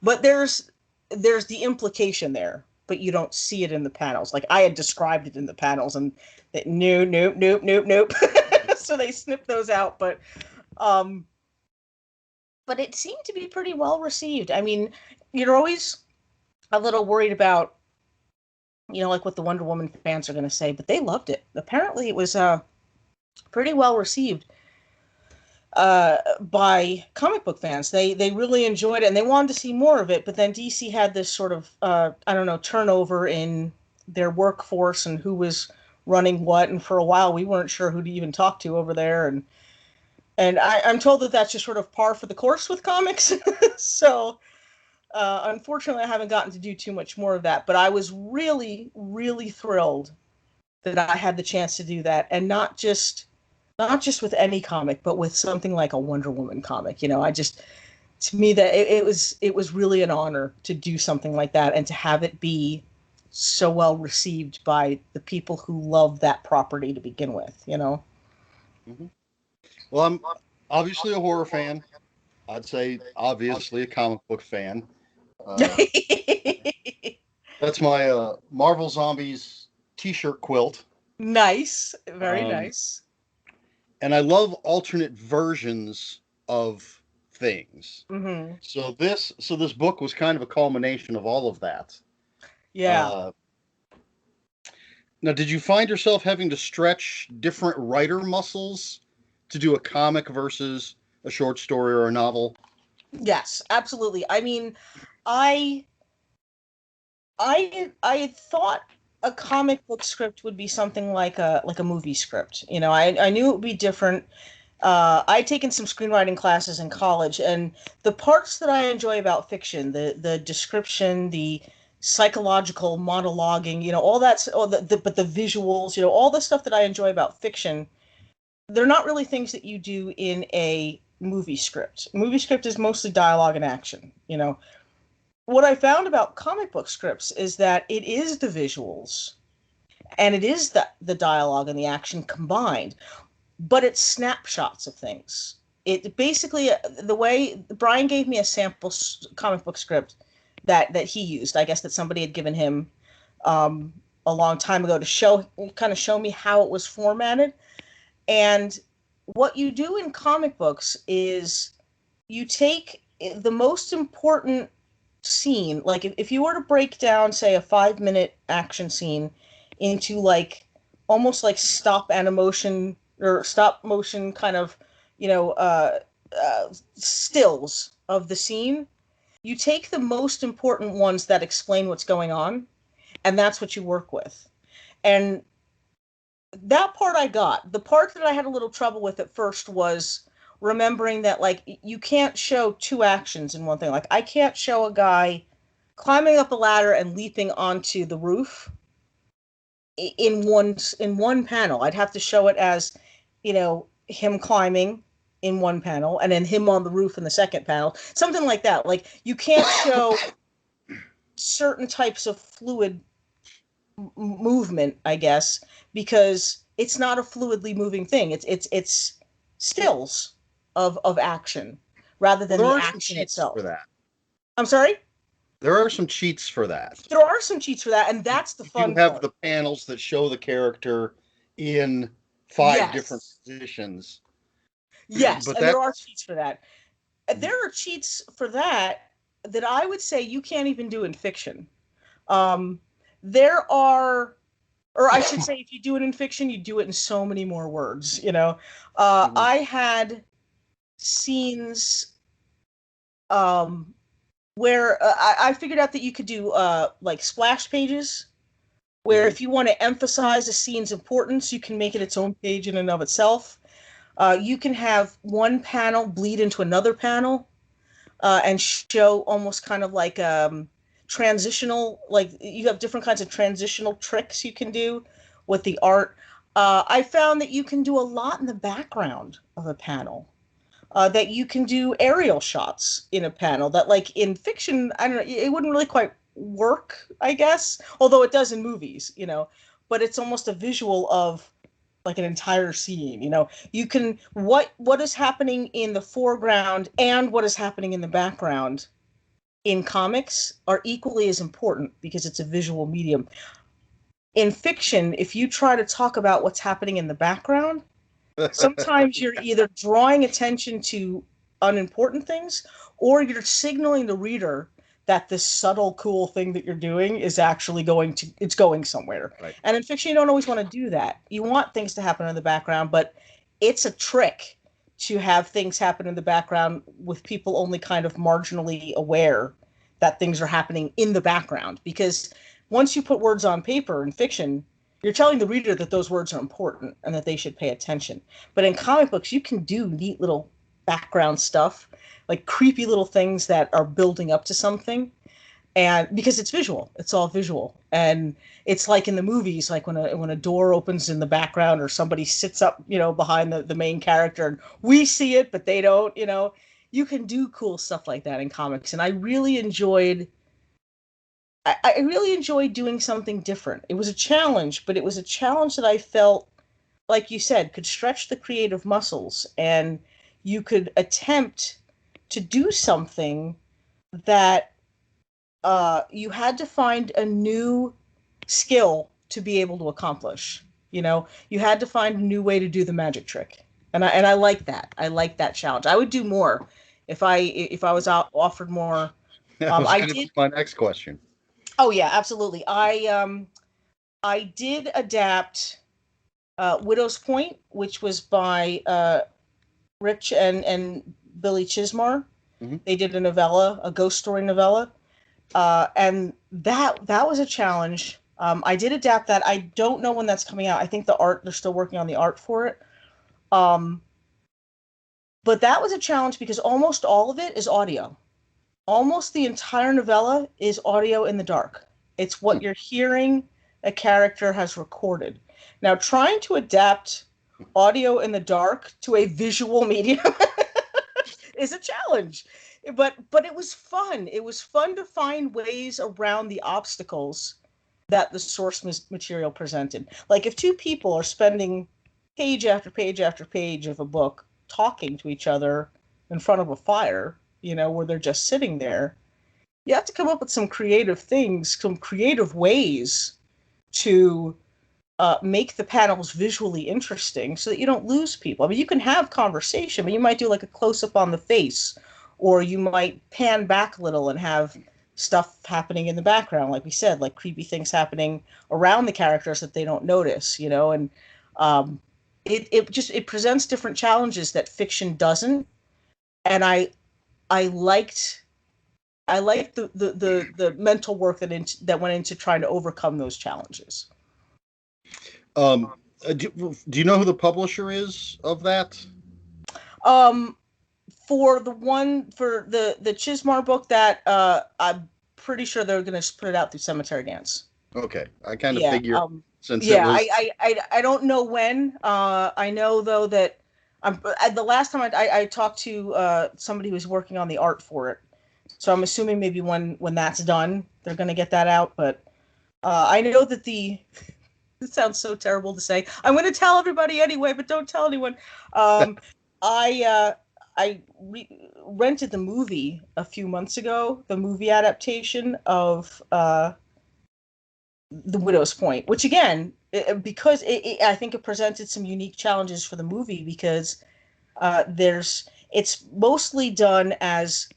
But there's the implication there, but you don't see it in the panels. Like I had described it in the panels, and nope. So they snipped those out, but it seemed to be pretty well received. I mean, you're always a little worried about, like what the Wonder Woman fans are going to say, but they loved it. Apparently, it was pretty well received by comic book fans. They really enjoyed it, and they wanted to see more of it. But then DC had this sort of turnover in their workforce and who was running what, and for a while we weren't sure who to even talk to over there, and I'm told that that's just sort of par for the course with comics. So unfortunately I haven't gotten to do too much more of that, but I was really, really thrilled that I had the chance to do that, and not just with any comic, but with something like a Wonder Woman comic. To me, that it was really an honor to do something like that, and to have it be so well received by the people who love that property to begin with, Mm-hmm. Well, I'm obviously a horror fan. I'd say obviously a comic book fan. That's my Marvel Zombies t-shirt quilt. Nice. Very nice. And I love alternate versions of things. Mm-hmm. So this book was kind of a culmination of all of that. Yeah. Now, did you find yourself having to stretch different writer muscles to do a comic versus a short story or a novel? Yes, absolutely. I mean, I had thought a comic book script would be something like a movie script. I knew it would be different. I'd taken some screenwriting classes in college, and the parts that I enjoy about fiction, the description, the psychological monologuing, all that, but the visuals, all the stuff that I enjoy about fiction, they're not really things that you do in a movie script. A movie script is mostly dialogue and action. What I found about comic book scripts is that it is the visuals and it is the dialogue and the action combined, but it's snapshots of things. It basically, the way Brian gave me a sample comic book script that he used, I guess that somebody had given him a long time ago to show me how it was formatted. And what you do in comic books is you take the most important scene, like if you were to break down, say, a 5-minute action scene into like almost like stop animation or stop motion kind of, stills of the scene, you take the most important ones that explain what's going on, and that's what you work with. And that part I got. The part that I had a little trouble with at first was remembering that, like, you can't show two actions in one thing. Like, I can't show a guy climbing up a ladder and leaping onto the roof in one panel. I'd have to show it as, him climbing in one panel and then him on the roof in the second panel. Something like that. Like, you can't show certain types of fluid movement, I guess, because it's not a fluidly moving thing. It's stills of action rather than There the are some action cheats for itself. that. I'm sorry? There are some cheats for that. There are some cheats for that, and that's the You do fun have part. the panels that show the character in 5 different Yes. positions. Yes, But and there that are cheats for that. There are cheats for that I would say you can't even do in fiction. Um, there are, or I should say, if you do it in fiction, you do it in so many more words. Mhm. I had scenes um, where I figured out that you could do like splash pages, where Mhm. if you want to emphasize a scene's importance, you can make it its own page in and of itself. You can have one panel bleed into another panel and show almost kind of like transitional, like you have different kinds of transitional tricks you can do with the art. I found that you can do a lot in the background of a panel. That you can do aerial shots in a panel that, like, in fiction, I don't know, it wouldn't really quite work, I guess, although it does in movies. But it's almost a visual of like an entire scene. You can, what is happening in the foreground and what is happening in the background in comics are equally as important because it's a visual medium. In fiction, if you try to talk about what's happening in the background, sometimes you're either drawing attention to unimportant things or you're signaling the reader that this subtle cool thing that you're doing is actually going somewhere. Right. And in fiction, you don't always want to do that. You want things to happen in the background, but it's a trick to have things happen in the background with people only kind of marginally aware that things are happening in the background, because once you put words on paper in fiction, you're telling the reader that those words are important and that they should pay attention. But in comic books, you can do neat little background stuff, like creepy little things that are building up to something. And because it's visual, it's all visual. And it's like in the movies, like when a door opens in the background or somebody sits up, behind the main character and we see it, but they don't. You can do cool stuff like that in comics. And I really enjoyed doing something different. It was a challenge, but it was a challenge that I felt, like you said, could stretch the creative muscles, and you could attempt to do something that you had to find a new skill to be able to accomplish. You had to find a new way to do the magic trick, and I like that. I like that challenge. I would do more if I was offered more. That was I going to did. be my next question. Oh yeah, absolutely. I did adapt Widow's Point, which was by Rich and Billy Chismar. Mhm. They did a novella, a ghost story novella, and that was a challenge. I did adapt that. I don't know when that's coming out. I think they're still working on the art for it. Um, but that was a challenge because almost all of it is audio. Almost the entire novella is audio in the dark. It's what you're hearing a character has recorded. Now, trying to adapt audio in the dark to a visual medium is a challenge. But it was fun. It was fun to find ways around the obstacles that the source material presented. Like if two people are spending page after page after page of a book talking to each other in front of a fire, where they're just sitting there, you have to come up with some creative things, some creative ways to make the panels visually interesting so that you don't lose people. I mean, you can have conversation, but you might do like a close up on the face, or you might pan back a little and have stuff happening in the background, like we said, like creepy things happening around the characters that they don't notice. And um, it presents different challenges that fiction doesn't. And I liked I liked the mental work that went into trying to overcome those challenges. Do you know who the publisher is of that? Um, for the Chismar book that I'm pretty sure they're going to put it out through Cemetery Dance. Okay, I kind of Yeah. figured since it Yeah. was. I don't know when. I know though that the last time I talked to somebody who was working on the art for it, so I'm assuming maybe when that's done, they're going to get that out. But I know that the it sounds so terrible to say. I'm going to tell everybody anyway, but don't tell anyone. Um, I rented the movie a few months ago, the movie adaptation of The Widow's Point, which again, because I think it presented some unique challenges for the movie because it's mostly done as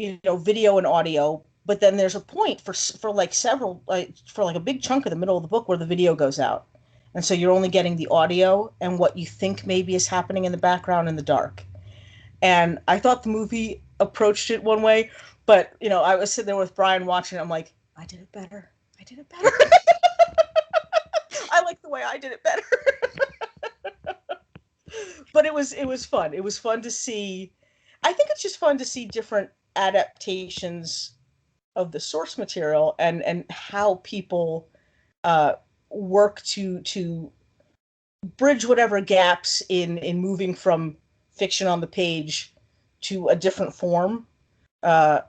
video and audio, but then there's a point for like several for like a big chunk of the middle of the book where the video goes out, and so you're only getting the audio and what you think maybe is happening in the background in the dark. And I thought the movie approached it one way, but I was sitting there with Brian watching it. I'm like, I did it better. I did it better. I like the way I did it better. But it was fun. It was fun to see. I think it's just fun to see different adaptations of the source material and how people uh, work to bridge whatever gaps in moving from fiction on the page to a different form. Uh,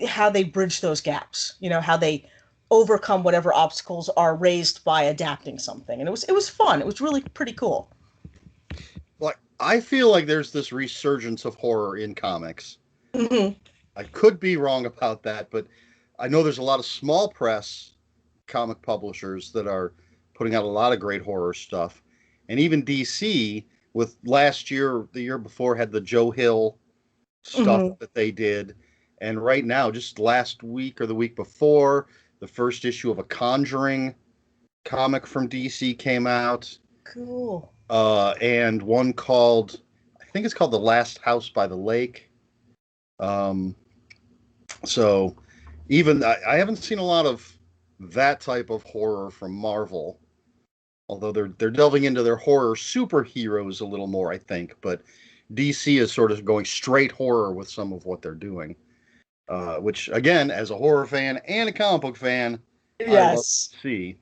how they bridge those gaps. How they overcome whatever obstacles are raised by adapting something, and it was fun. It was really pretty cool. Like, I feel like there's this resurgence of horror in comics. Mm-hmm. I could be wrong about that, but I know there's a lot of small press comic publishers that are putting out a lot of great horror stuff. And even DC, with last year, the year before, had the Joe Hill stuff Mm-hmm. that they did. And right now, just last week or the week before, the first issue of a Conjuring comic from DC came out. Cool. And one called, I think it's called The Last House by the Lake. Um, so even I haven't seen a lot of that type of horror from Marvel, although they're delving into their horror superheroes a little more, I think. But DC is sort of going straight horror with some of what they're doing, which again, as a horror fan and a comic book fan, I love Yes. to see.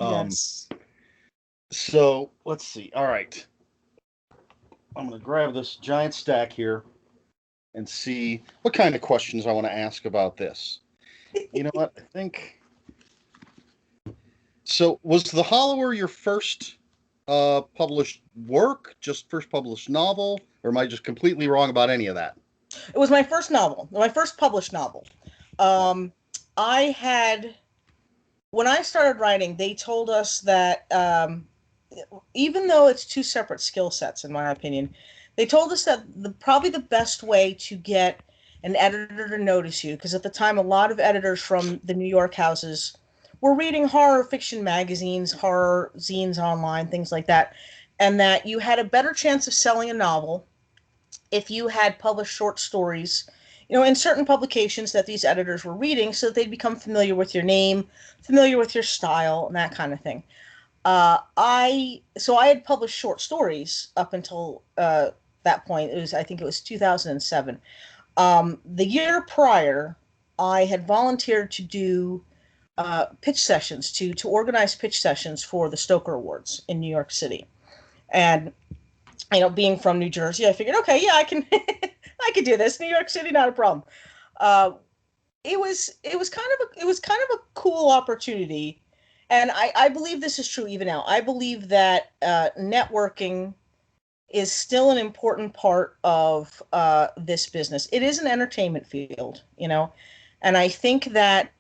Um, Yes. so let's see. All right, I'm gonna grab this giant stack here and see what kind of questions I want to ask about this. You know what? I think so. Was The Hollower your first published work, just first published novel, or am I just completely wrong about any of that? It was my first novel, my first published novel. Um, I had when I started writing, they told us that even though it's two separate skill sets, in my opinion, they told us that probably the best way to get an editor to notice you, because at the time, a lot of editors from the New York houses were reading horror fiction magazines, horror zines online, things like that, and that you had a better chance of selling a novel if you had published short stories, in certain publications that these editors were reading, so that they'd become familiar with your name, familiar with your style, and that kind of thing. I had published short stories up until that point. I think it was 2007. The year prior, I had volunteered to do pitch sessions to organize pitch sessions for the Stoker Awards in New York City, and being from New Jersey, I figured, okay, yeah, I can, I could do this. New York City, not a problem. Uh, it was kind of a cool opportunity, and I believe this is true even now. I believe that networking is still an important part of this business. It is an entertainment field, and I think that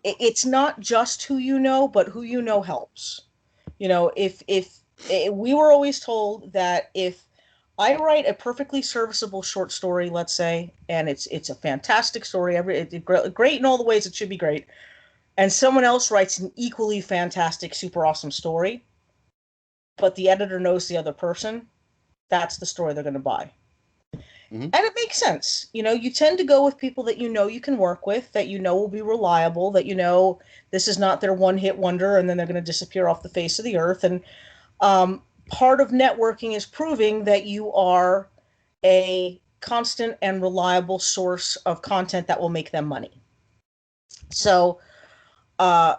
it's not just who you know, but who you know helps. If we were always told that if I write a perfectly serviceable short story, let's say, and it's a fantastic story, great in all the ways it should be great, and someone else writes an equally fantastic, super awesome story, but the editor knows the other person, that's the story they're going to buy. Mhm. And it makes sense. You tend to go with people that you can work with, that will be reliable, that this is not their one-hit wonder and then they're going to disappear off the face of the earth. And part of networking is proving that you are a constant and reliable source of content that will make them money. So uh,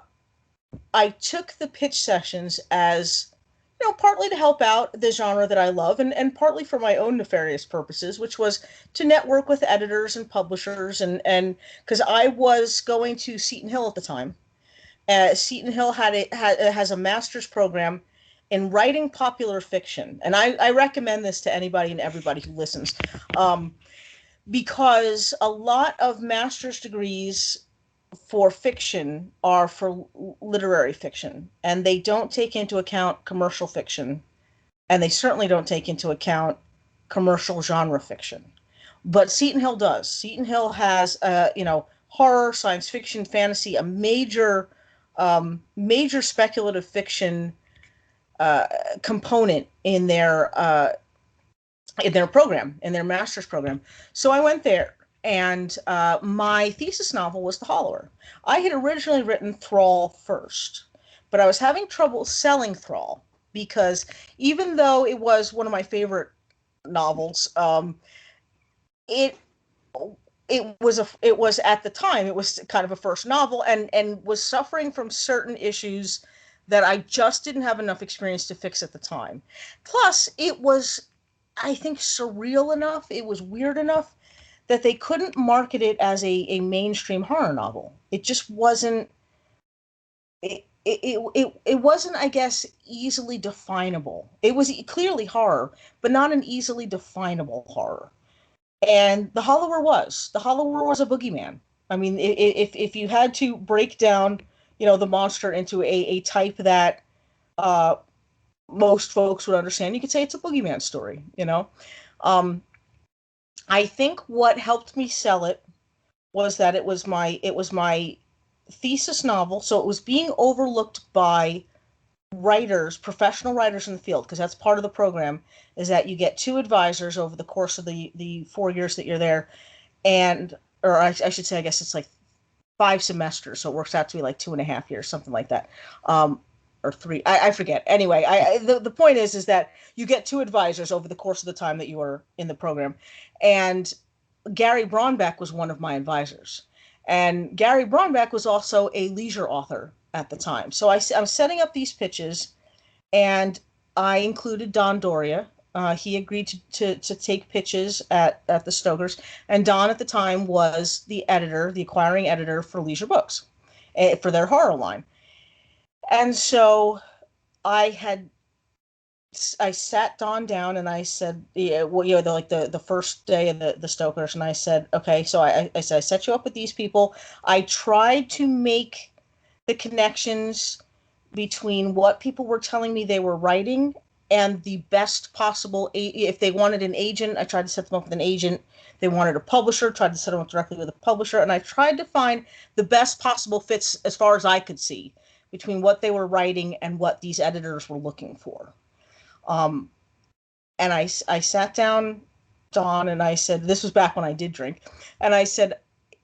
I took the pitch sessions as, partly to help out the genre that I love, and partly for my own nefarious purposes, which was to network with editors and publishers, and because I was going to Seton Hill at the time. Seton Hill has a master's program in writing popular fiction, and I recommend this to anybody and everybody who listens, because a lot of master's degrees for fiction are for literary fiction, and they don't take into account commercial fiction, and they certainly don't take into account commercial genre fiction. But Seton Hill does. Seton Hill has, horror, science fiction, fantasy, a major speculative fiction uh, component in their program, in their master's program. So I went there, and my thesis novel was The Hollower. I had originally written Thrall first, but I was having trouble selling Thrall because even though it was one of my favorite novels, it it was at the time, it was kind of a first novel, and was suffering from certain issues that I just didn't have enough experience to fix at the time. Plus, it was, I think, surreal enough, it was weird enough that they couldn't market it as a mainstream horror novel. It just wasn't, it wasn't, I guess, easily definable. It was clearly horror, but not an easily definable horror. And the Hollower was a boogeyman. I mean, if you had to break down, the monster into a type that uh, most folks would understand, you could say it's a boogeyman story. Um, I think what helped me sell it was that it was my thesis novel, so it was being overlooked by writers, professional writers in the field, because that's part of the program, is that you get two advisors over the course of the 4 years that you're there, and or I should say, I guess it's like 5 semesters, so it works out to be like 2.5 years, something like that. Or three, I forget. Anyway, the point is that you get two advisors over the course of the time that you are in the program, and Gary Braunbeck was one of my advisors. And Gary Braunbeck was also a leisure author at the time. So I'm setting up these pitches, and I included Don Doria. He agreed to take pitches at the Stokers. And Don at the time was the editor, the acquiring editor for Leisure Books, for their horror line. And so I had I sat Dawn down and I said, yeah, well, like the first day of the Stokers, and I said, okay, so I said, I set you up with these people. I tried to make the connections between what people were telling me they were writing and the best possible, if they wanted an agent, I tried to set them up with an agent. They wanted a publisher, tried to set them up directly with a publisher, and I tried to find the best possible fits as far as I could see between what they were writing and what these editors were looking for. Um, and I sat down, Dawn, and I said, this was back when I did drink, and I said,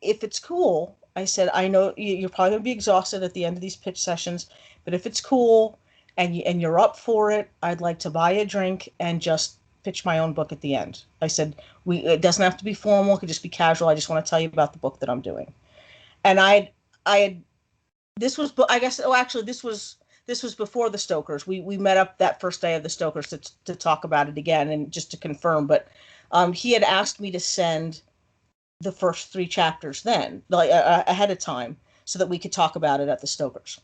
if it's cool, I said, I know you're probably going to be exhausted at the end of these pitch sessions, but if it's cool and you're up for it, I'd like to buy a drink and just pitch my own book at the end. I said, it doesn't have to be formal, it could just be casual. I just want to tell you about the book that I'm doing. And I had this was, I guess, oh, actually, this was before the Stokers. We met up that first day of the Stokers to talk about it again and just to confirm. But he had asked me to send the first 3 chapters then, like ahead of time, so that we could talk about it at the Stokers.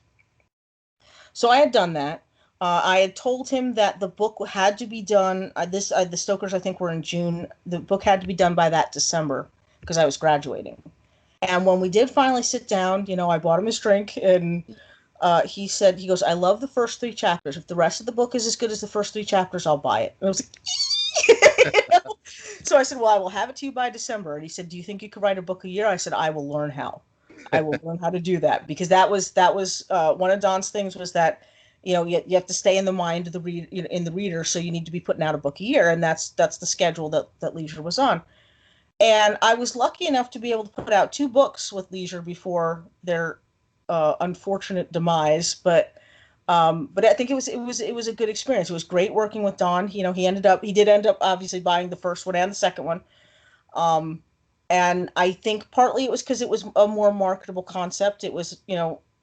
So I had done that. I had told him that the book had to be done. The Stokers, I think, were in June. The book had to be done by that December because I was graduating. And when we did finally sit down, I bought him his drink, and he said, he goes, I love the first 3 chapters. If the rest of the book is as good as the first 3 chapters, I'll buy it. And I was like, So I said, well, I will have it to you by December. And he said, do you think you could write a book a year? I said, I will learn how. I will learn how to do that, because that was one of Don's things, was that You have to stay in the mind of the in the reader, so you need to be putting out a book a year, and that's the schedule that Leisure was on. And I was lucky enough to be able to put out 2 books with Leisure before their unfortunate demise. But I think it was a good experience. It was great working with Don. He did end up obviously buying the first one and the second one. Um, and I think partly it was because it was a more marketable concept. It was,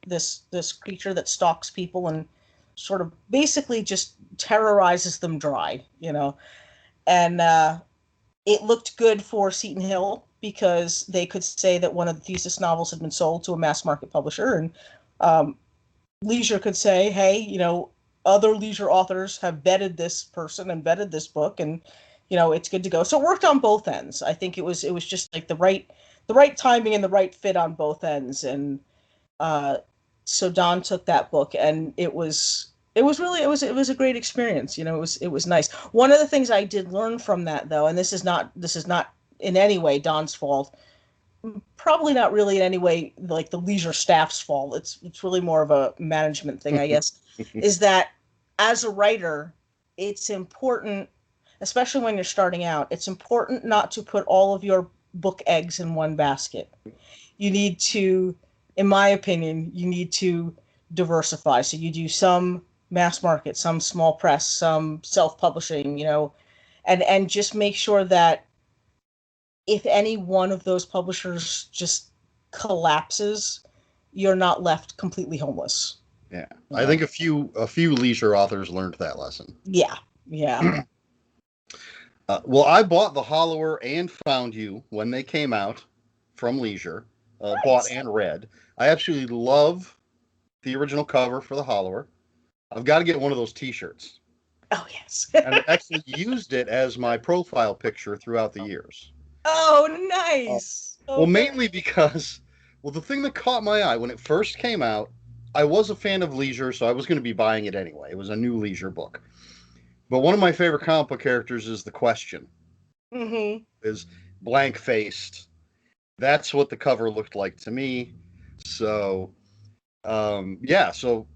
this creature that stalks people and sort of basically just terrorizes them dry, and it looked good for Seton Hill because they could say that one of the thesis novels had been sold to a mass market publisher, and Leisure could say, hey, other Leisure authors have vetted this person and vetted this book, and it's good to go. So it worked on both ends. I think it was just like the right timing and the right fit on both ends. And so Don took that book, and it was a great experience. It was nice. One of the things I did learn from that, though, and this is not in any way Don's fault, probably not really in any way like the Leisure staff's fault. It's really more of a management thing, I guess. Is that as a writer, it's important, especially when you're starting out, it's important not to put all of your book eggs in one basket. You need to, in my opinion, diversify. So you do some mass market, some small press, some self-publishing, and just make sure that if any one of those publishers just collapses, you're not left completely homeless. Yeah. I think a few Leisure authors learned that lesson. Yeah. Well, I bought The Hollower and Found You when they came out from Leisure, Nice. Bought and read. I absolutely love the original cover for The Hollower. I've got to get one of those T-shirts. Oh, yes. And I actually used it as my profile picture throughout the years. Oh, nice. Well, mainly because, the thing that caught my eye when it first came out, I was a fan of Leisure, so I was going to be buying it anyway. It was a new Leisure book. But one of my favorite comic book characters is the Question. Mm-hmm. Is blank-faced. That's what the cover looked like to me. So, So,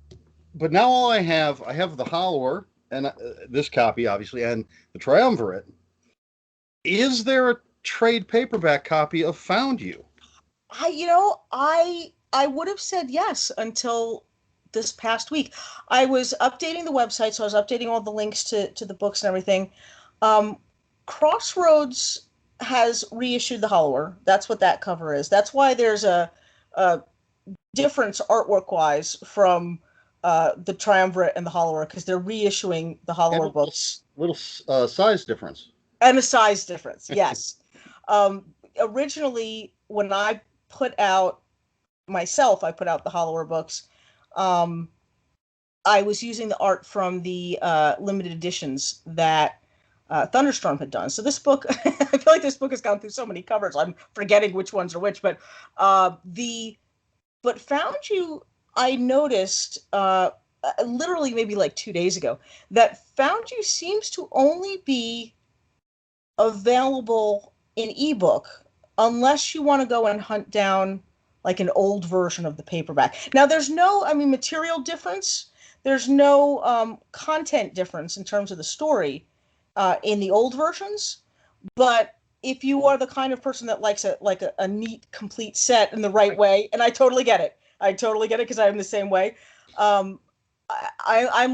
but now all I have the Hollower and this copy, obviously, and the Triumvirate. Is there a trade paperback copy of Found You? I would have said yes until this past week. I was updating the website, so I was updating all the links to the books and everything. Crossroads has reissued the Hollower. That's what that cover is. That's why there's a difference artwork-wise from the Triumvirate and the Hollower, because they're reissuing the Hollower books. Little size difference. And a size difference, yes. Originally, when I put out the Hollower books, I was using the art from the limited editions that Thunderstorm had done. So this book, I feel like this book has gone through so many covers, I'm forgetting which ones are which, but Found You, I noticed literally maybe like 2 days ago, that Found You seems to only be available in ebook unless you want to go and hunt down like an old version of the paperback. Now there's no, material difference. There's no content difference in terms of the story in the old versions. But if you are the kind of person that likes a neat, complete set in the right way, and I totally get it. Because I'm the same way. I'm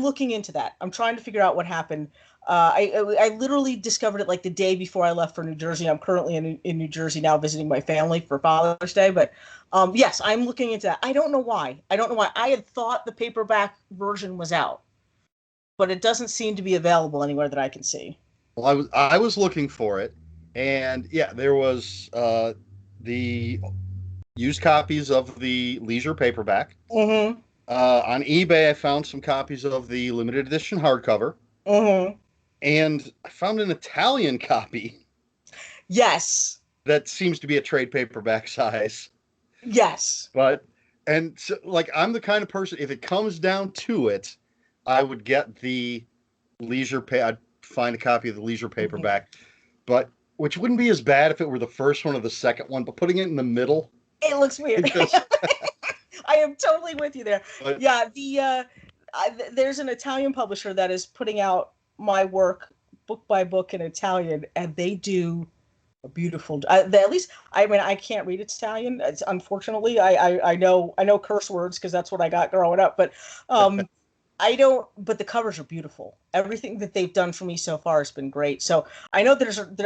looking into that. I'm trying to figure out what happened. I literally discovered it like the day before I left for New Jersey. I'm currently in New Jersey now visiting my family for Father's Day. But yes, I'm looking into that. I don't know why. I had thought the paperback version was out, but it doesn't seem to be available anywhere that I can see. Well, I was looking for it, and yeah, there was the used copies of the Leisure paperback. Mm-hmm. On eBay, I found some copies of the limited edition hardcover. Mm-hmm. And I found an Italian copy. Yes. That seems to be a trade paperback size. Yes. I'm the kind of person, if it comes down to it, I would get the Leisure I'd find a copy of the Leisure paperback. Mm-hmm. But, which wouldn't be as bad if it were the first one or the second one, but putting it in the middle. It looks weird. I am totally with you there. But, yeah, there's an Italian publisher that is putting out my work book by book in Italian, and they do a beautiful. At least, I mean, I can't read Italian. Unfortunately, I know curse words because that's what I got growing up. But I don't. But the covers are beautiful. Everything that they've done for me so far has been great. So I know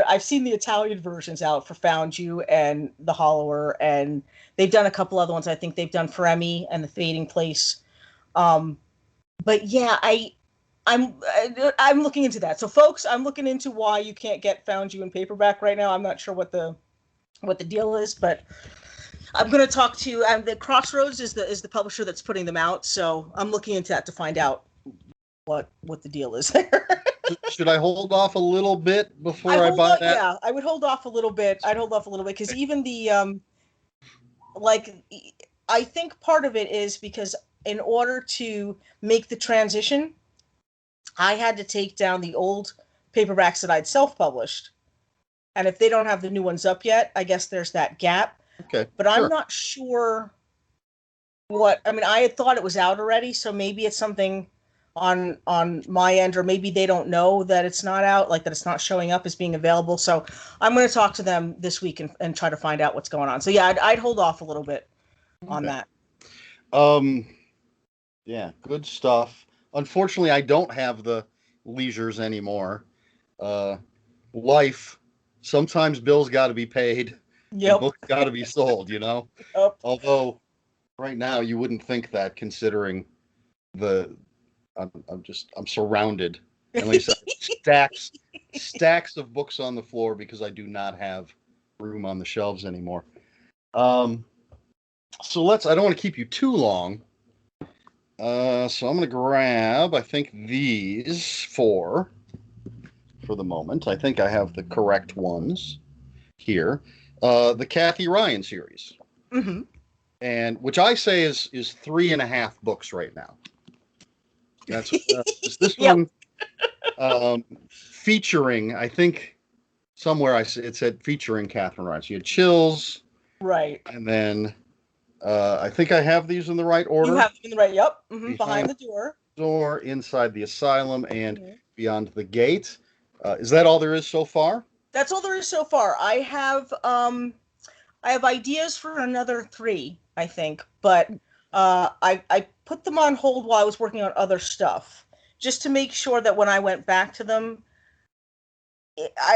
I've seen the Italian versions out for Found You and The Hollower, and they've done a couple other ones. I think they've done Fremi and The Fading Place. But yeah, I'm looking into that. So folks, I'm looking into why you can't get Found You in paperback right now. I'm not sure what the deal is, but I'm going to talk to the Crossroads is the publisher that's putting them out. So I'm looking into that to find out what the deal is there. Should I hold off a little bit before I buy that? Yeah, I would hold off a little bit. I'd hold off a little bit because even the like, I think part of it is because in order to make the transition, I had to take down the old paperbacks that I'd self-published. And if they don't have the new ones up yet, I guess there's that gap. Okay. But sure. I'm not sure I had thought it was out already, so maybe it's something on my end, or maybe they don't know that it's not out, like that it's not showing up as being available. So I'm going to talk to them this week and try to find out what's going on. So yeah, I'd hold off a little bit on that. Yeah, good stuff. Unfortunately, I don't have the leisures anymore. Life, sometimes bills got to be paid. Yep. Books got to be sold, Yep. Although right now you wouldn't think that, considering I'm surrounded. At least stacks of books on the floor because I do not have room on the shelves anymore. So I don't want to keep you too long. So I'm going to grab, I think, these four for the moment. I think I have the correct ones here. The Kathy Ryan series. Mm-hmm. And which I say is 3.5 books right now. That's this Yep. one featuring, I think somewhere it said featuring Catherine Ryan. So you had Chills. Right. And then I think I have these in the right order. You have them in the right, yep. Mm-hmm. Behind the door, Inside the Asylum, and Beyond the Gate. Is that all there is so far? That's all there is so far. I have ideas for another 3, I think, but I put them on hold while I was working on other stuff, just to make sure that when I went back to them,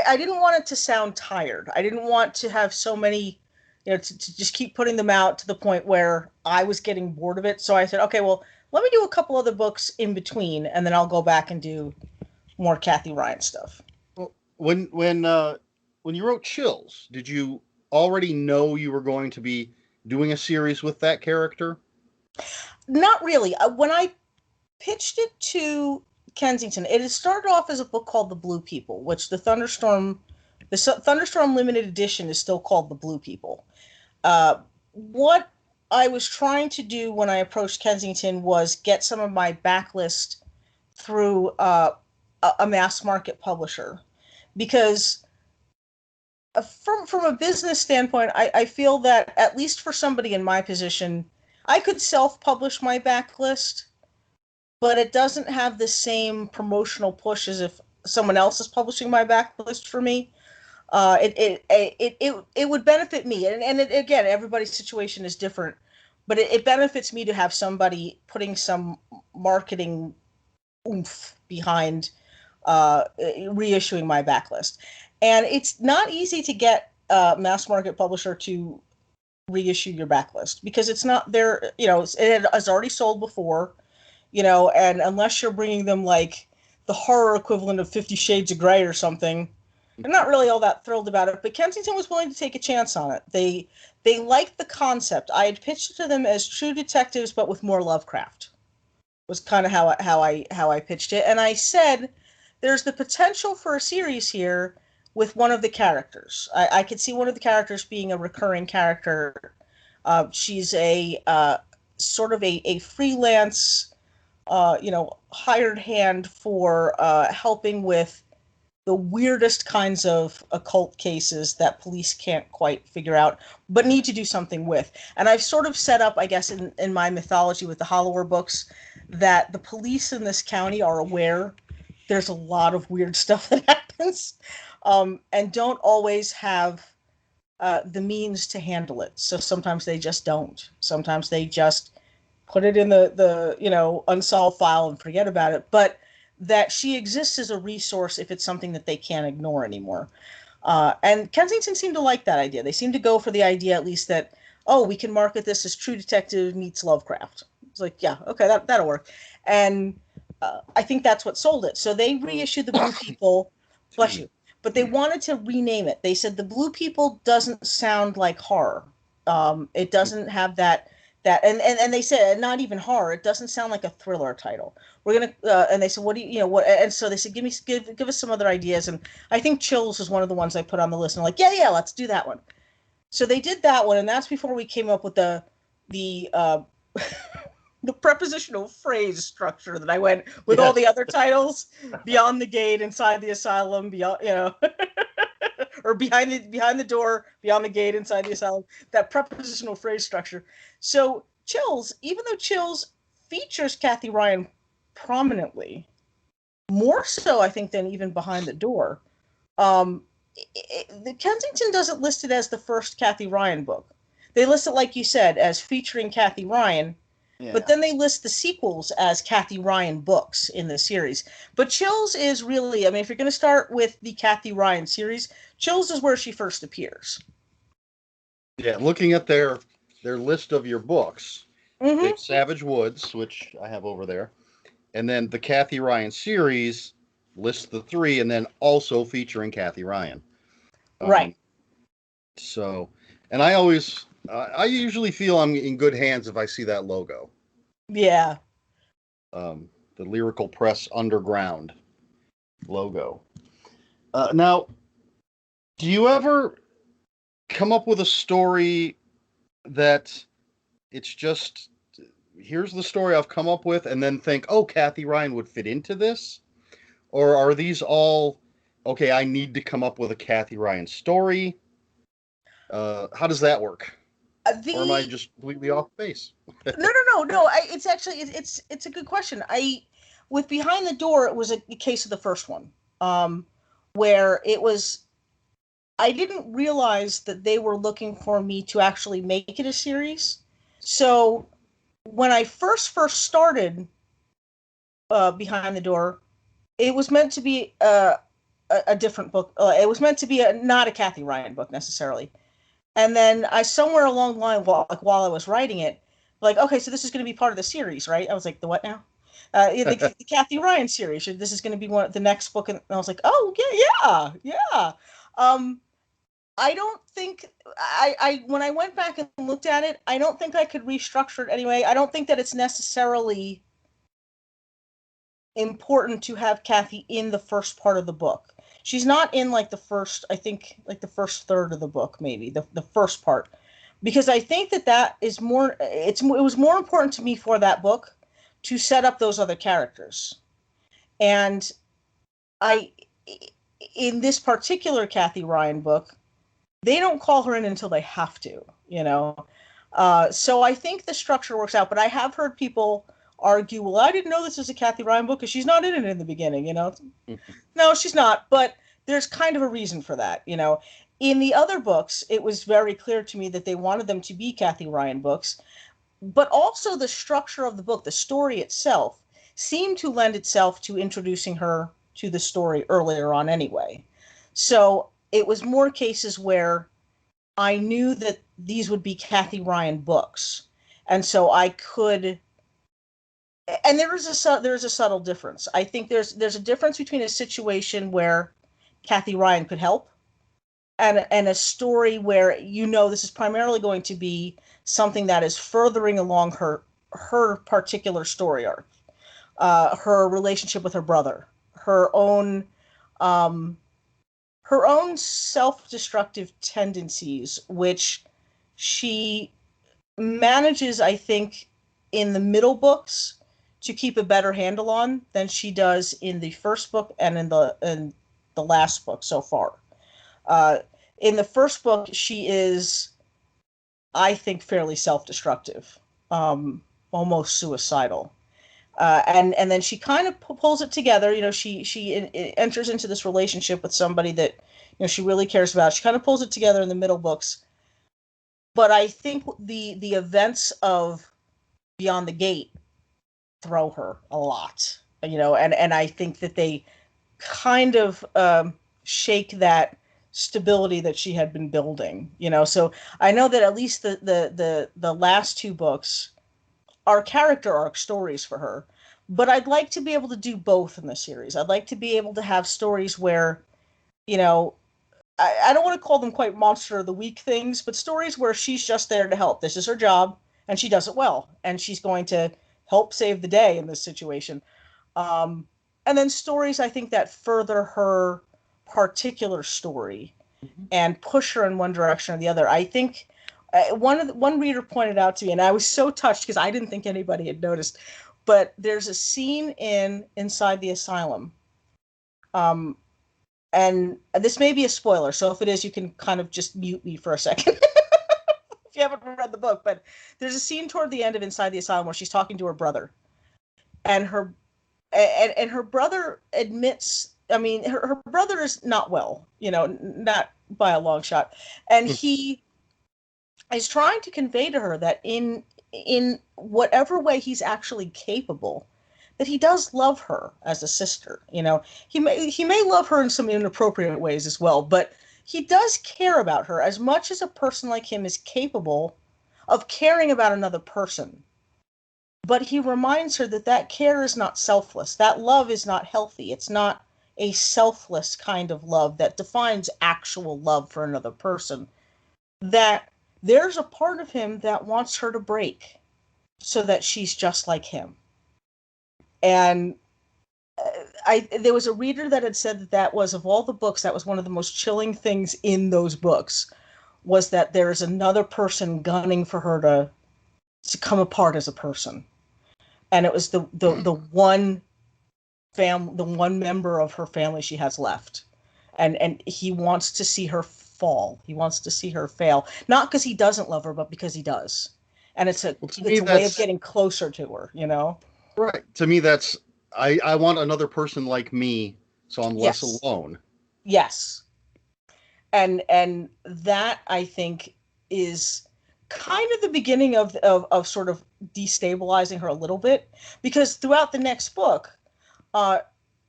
I didn't want it to sound tired. I didn't want to have so many, to just keep putting them out to the point where I was getting bored of it. So I said, okay, well, let me do a couple other books in between, and then I'll go back and do more Kathy Ryan stuff. Well, when you wrote Chills, did you already know you were going to be doing a series with that character? Not really. When I pitched it to Kensington, it had started off as a book called The Blue People, which the Thunderstorm limited edition is still called The Blue People. What I was trying to do when I approached Kensington was get some of my backlist through a mass market publisher, because from a business standpoint, I feel that, at least for somebody in my position, I could self-publish my backlist, but it doesn't have the same promotional push as if someone else is publishing my backlist for me. It would benefit me, and again, everybody's situation is different, but it benefits me to have somebody putting some marketing oomph behind reissuing my backlist. And it's not easy to get a mass market publisher to reissue your backlist, because it's not there. It has already sold before, and unless you're bringing them like the horror equivalent of 50 Shades of Grey or something, they're not really all that thrilled about it. But Kensington was willing to take a chance on it. They liked the concept. I had pitched it to them as True Detectives, but with more Lovecraft. Was kind of how I pitched it. And I said, there's the potential for a series here with one of the characters. I could see one of the characters being a recurring character. She's a sort of a freelance, hired hand for helping with the weirdest kinds of occult cases that police can't quite figure out, but need to do something with. And I've sort of set up, I guess, in my mythology with the Hollower books, that the police in this county are aware there's a lot of weird stuff that happens, and don't always have the means to handle it. So sometimes they just don't. Sometimes they just put it in the unsolved file and forget about it. But that she exists as a resource if it's something that they can't ignore anymore. And Kensington seemed to like that idea. They seemed to go for the idea, at least, that, oh, we can market this as True Detective meets Lovecraft. It's like, yeah, okay, that'll work. And I think that's what sold it. So they reissued the Blue People. Bless you. But they wanted to rename it. They said the Blue People doesn't sound like horror. It doesn't have that and they said not even horror. It doesn't sound like a thriller title. We're gonna and they said, what do you what? And so they said, give us some other ideas. And I think Chills was one of the ones I put on the list. And I'm like, yeah, let's do that one. So they did that one, and that's before we came up with the the prepositional phrase structure that I went with all the other titles: Beyond the Gate, Inside the Asylum, Beyond, or behind the door, Beyond the Gate, Inside the Asylum. That prepositional phrase structure. So Chills, even though Chills features Kathy Ryan prominently, more so I think than even Behind the Door, the Kensington doesn't list it as the first Kathy Ryan book. They list it, like you said, as featuring Kathy Ryan. Yeah. But then they list the sequels as Kathy Ryan books in the series. But Chills is really, I mean, if you're going to start with the Kathy Ryan series, Chills is where she first appears. Yeah, looking at their list of your books, they have Savage Woods, which I have over there, and then the Kathy Ryan series lists the 3, and then also featuring Kathy Ryan. Right. So, and I usually feel I'm in good hands if I see that logo. Yeah. The Lyrical Press Underground logo. Now, do you ever come up with a story that it's just, here's the story I've come up with, and then think, oh, Kathy Ryan would fit into this? Or are these all, okay, I need to come up with a Kathy Ryan story? How does that work? Or am I just completely off base? No. It's actually it's a good question. With Behind the Door, it was a case of the first one, where it was. I didn't realize that they were looking for me to actually make it a series. So when I first started Behind the Door, it was meant to be a different book. It was meant to be not a Kathy Ryan book necessarily. And then I, somewhere along the line, while I was writing it, like, okay, so this is going to be part of the series, right? I was like, the what now? The Kathy Ryan series. This is going to be the next book. And I was like, oh, yeah. I don't think, when I went back and looked at it, I don't think I could restructure it anyway. I don't think that it's necessarily important to have Kathy in the first part of the book. She's not in like the first, I think like the first third of the book, maybe the first part, because I think that is more, it was more important to me for that book to set up those other characters. And in this particular Kathy Ryan book, they don't call her in until they have to, so I think the structure works out, but I have heard people argue, well, I didn't know this was a Kathy Ryan book because she's not in it in the beginning, No, she's not, but there's kind of a reason for that, In the other books, it was very clear to me that they wanted them to be Kathy Ryan books, but also the structure of the book, the story itself, seemed to lend itself to introducing her to the story earlier on anyway. So it was more cases where I knew that these would be Kathy Ryan books, and so I could. And there is a subtle difference. I think there's a difference between a situation where Kathy Ryan could help and a story where this is primarily going to be something that is furthering along her particular story arc, her relationship with her brother, her own self-destructive tendencies, which she manages, I think, in the middle books to keep a better handle on than she does in the first book and in the last book so far. In the first book, she is, I think, fairly self-destructive, almost suicidal. And then she kind of pulls it together. She enters into this relationship with somebody that she really cares about. She kind of pulls it together in the middle books. But I think the events of Beyond the Gate throw her a lot. And I think that they kind of shake that stability that she had been building. So I know that at least the last two books are character arc stories for her. But I'd like to be able to do both in the series. I'd like to be able to have stories where, I don't want to call them quite monster of the week things, but stories where she's just there to help. This is her job, and she does it well, and she's going to help save the day in this situation. And then stories, I think, that further her particular story and push her in one direction or the other. I think one reader pointed out to me, and I was so touched because I didn't think anybody had noticed, but there's a scene in Inside the Asylum. And this may be a spoiler, so if it is, you can kind of just mute me for a second if you haven't read the book. But there's a scene toward the end of Inside the Asylum where she's talking to her brother, and her brother admits. I mean, her brother is not well, not by a long shot, and he is trying to convey to her that in whatever way he's actually capable, that he does love her as a sister. He may love her in some inappropriate ways as well, but he does care about her as much as a person like him is capable of caring about another person. But he reminds her that care is not selfless. That love is not healthy. It's not a selfless kind of love that defines actual love for another person. That there's a part of him that wants her to break so that she's just like him. And there was a reader that had said that was, of all the books, that was one of the most chilling things in those books, was that there is another person gunning for her to come apart as a person. And it was the one the one member of her family she has left. And he wants to see her fall. He wants to see her fail. Not because he doesn't love her, but because he does. And it's a way of getting closer to her, Right. To me, that's I want another person like me, so I'm less alone. Yes. And that, I think, is kind of the beginning of sort of destabilizing her a little bit, because throughout the next book,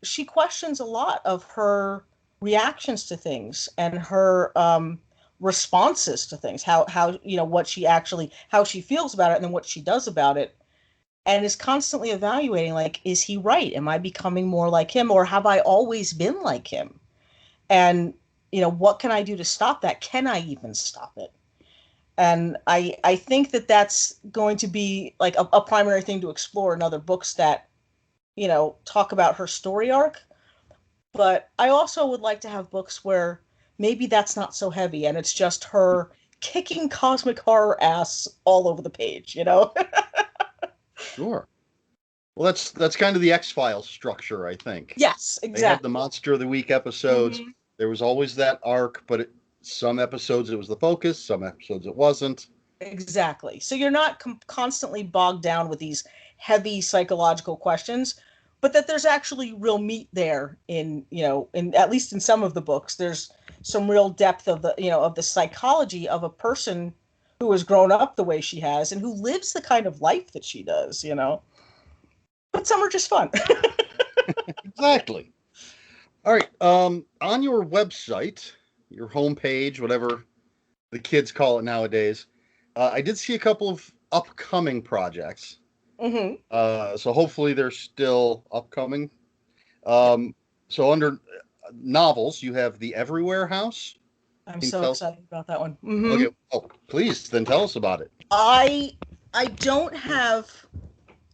she questions a lot of her reactions to things and her responses to things, how what she actually, how she feels about it, and then what she does about it, and is constantly evaluating, like, is he right? Am I becoming more like him, or have I always been like him? And what can I do to stop that? Can I even stop it? And I think that's going to be like a primary thing to explore in other books that talk about her story arc. But I also would like to have books where maybe that's not so heavy and it's just her kicking cosmic horror ass all over the page, Sure. Well, that's kind of the X-Files structure, I think. Yes, exactly. They had the Monster of the Week episodes. Mm-hmm. There was always that arc, but some episodes it was the focus, some episodes it wasn't. Exactly. So you're not constantly bogged down with these heavy psychological questions, but that there's actually real meat there in at least in some of the books. There's some real depth of the psychology of a person who has grown up the way she has and who lives the kind of life that she does, But some are just fun. Exactly. All right. On your website, your homepage, whatever the kids call it nowadays, I did see a couple of upcoming projects. Mm-hmm. So hopefully they're still upcoming. So under novels, you have The Everywhere House. I'm so excited about that one. Mm-hmm. Okay. Oh, please, then tell us about it. I don't have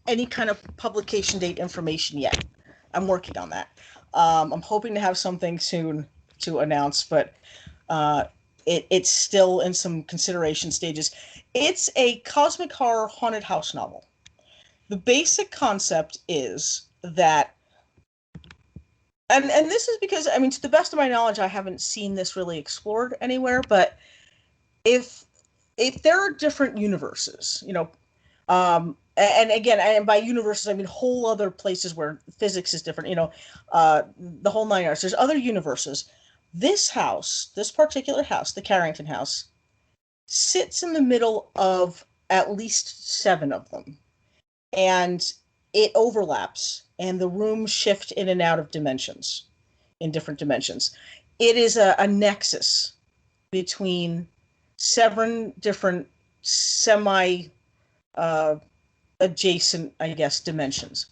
any kind of publication date information yet. I'm working on that. I'm hoping to have something soon to announce, but it's still in some consideration stages. It's a cosmic horror haunted house novel. The basic concept is that, and this is because, I mean, to the best of my knowledge, I haven't seen this really explored anywhere, but if there are different universes, And again, and by universes, I mean whole other places where physics is different, the whole nine yards. There's other universes. This house, this particular house, the Carrington house, sits in the middle of at least seven of them. And it overlaps, and the rooms shift in and out of dimensions, in different dimensions. It is a nexus between seven different semi adjacent, I guess, dimensions.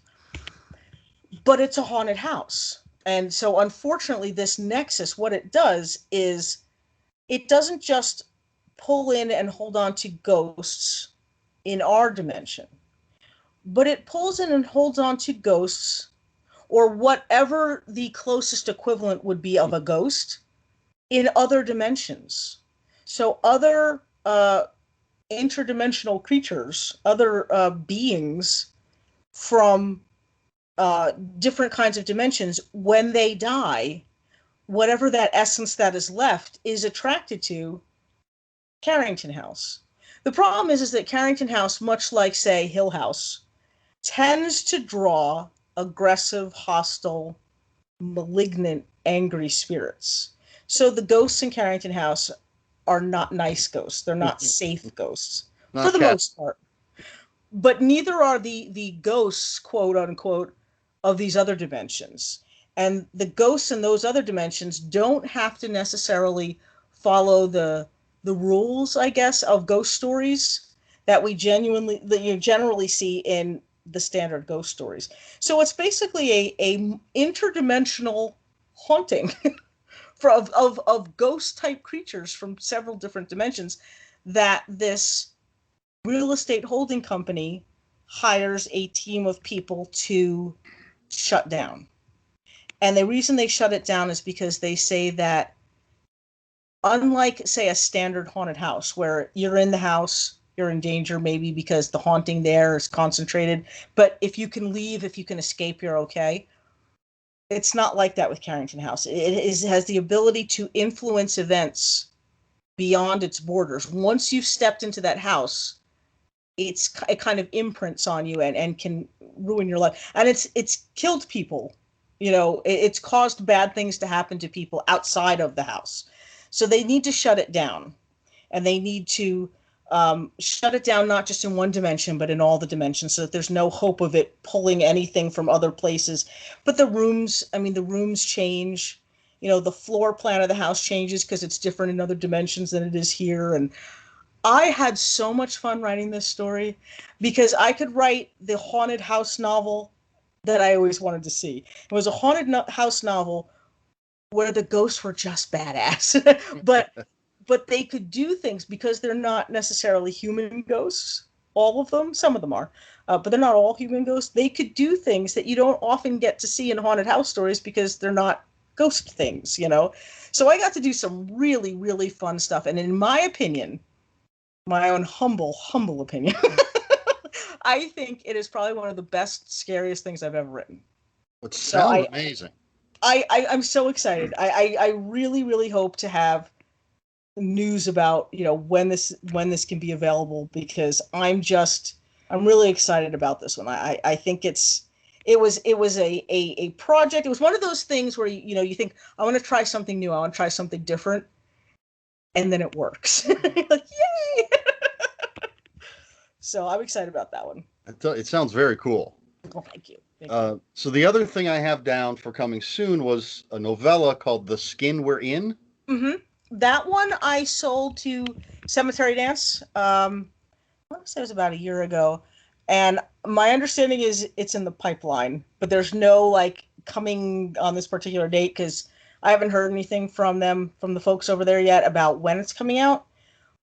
But it's a haunted house. And so, unfortunately, this nexus, what it does is it doesn't just pull in and hold on to ghosts in our dimension, but it pulls in and holds on to ghosts or whatever the closest equivalent would be of a ghost in other dimensions. So, other interdimensional creatures, other beings from different kinds of dimensions, when they die, whatever that essence that is left is attracted to Carrington House. The problem is that Carrington House, much like, say, Hill House, tends to draw aggressive, hostile, malignant, angry spirits. So the ghosts in Carrington House are not nice ghosts. They're not safe ghosts, for the most part. But neither are the ghosts, quote unquote, of these other dimensions. And the ghosts in those other dimensions don't have to necessarily follow the rules, I guess, of ghost stories that you generally see in the standard ghost stories. So it's basically a interdimensional haunting of ghost type creatures from several different dimensions that this real estate holding company hires a team of people to shut down. And the reason they shut it down is because they say that, unlike, say, a standard haunted house where you're in the house, you're in danger maybe because the haunting there is concentrated, but if you can leave, if you can escape, you're okay. It's not like that with Carrington House. It has the ability to influence events beyond its borders. Once you've stepped into that house, it kind of imprints on you and can ruin your life. And it's killed people. It's caused bad things to happen to people outside of the house. So they need to shut it down. And they need to shut it down not just in one dimension, but in all the dimensions, so that there's no hope of it pulling anything from other places. But the rooms change. The floor plan of the house changes because it's different in other dimensions than it is here. And I had so much fun writing this story because I could write the haunted house novel that I always wanted to see. It was a haunted house novel where the ghosts were just badass, but they could do things because they're not necessarily human ghosts. All of them, some of them are, but they're not all human ghosts. They could do things that you don't often get to see in haunted house stories because they're not ghost things, So I got to do some really, really fun stuff. And in my opinion, my own humble opinion, I think it is probably one of the best, scariest things I've ever written. It sounds amazing. I'm so excited. I really, really hope to have news about when this can be available, because I'm really excited about this one. I think it was a project. It was one of those things where you think, I want to try something new, I want to try something different, and then it works. Like, yay! So I'm excited about that one. It sounds very cool. Oh, thank you. So the other thing I have down for coming soon was a novella called The Skin We're In. Mm-hmm. That one I sold to Cemetery Dance. I want to say it was about a year ago. And my understanding is it's in the pipeline, but there's no coming on this particular date because I haven't heard anything from the folks over there yet about when it's coming out.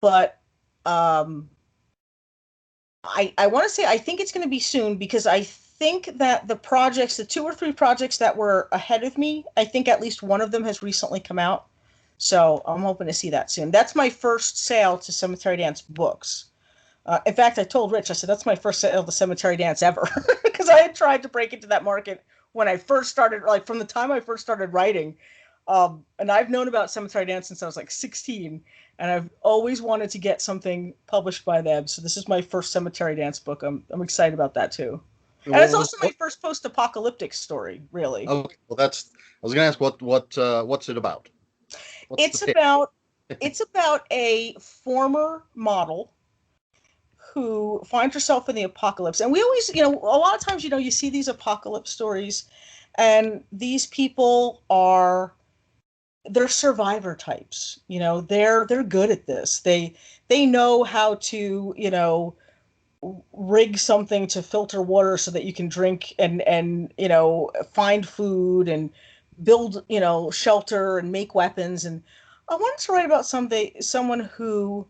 But I want to say I think it's going to be soon, because I think that the 2 or 3 projects that were ahead of me, I think at least one of them has recently come out. So I'm hoping to see that soon. That's my first sale to Cemetery Dance books. In fact, I told Rich, I said, that's my first sale to Cemetery Dance ever. Because I had tried to break into that market when I first started, from the time I first started writing. And I've known about Cemetery Dance since I was like 16, and I've always wanted to get something published by them. So this is my first Cemetery Dance book. I'm excited about that too. And it's also my first post-apocalyptic story, really. Okay, well, that's. I was going to ask what's it about? What's the It's pitch? about it's about a former model who finds herself in the apocalypse. And we always, a lot of times, you see these apocalypse stories, and these people they're survivor types. They're good at this. They know how to, rig something to filter water so that you can drink and find food and build, shelter and make weapons. And I wanted to write about someone who,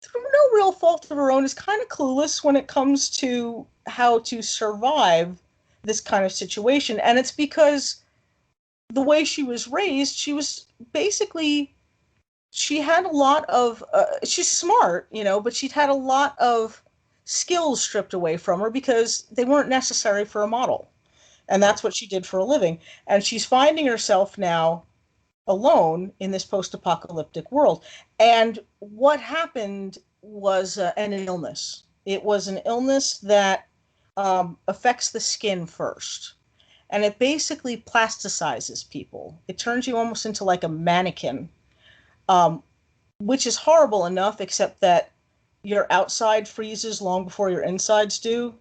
through no real fault of her own, is kind of clueless when it comes to how to survive this kind of situation. And it's because the way she was raised, she was basically, she had a lot of, she's smart, but she'd had a lot of skills stripped away from her because they weren't necessary for a model. And that's what she did for a living. And she's finding herself now alone in this post-apocalyptic world. And what happened was an illness. It was an illness that affects the skin first. And it basically plasticizes people. It turns you almost into like a mannequin, um, which is horrible enough, except that your outside freezes long before your insides do.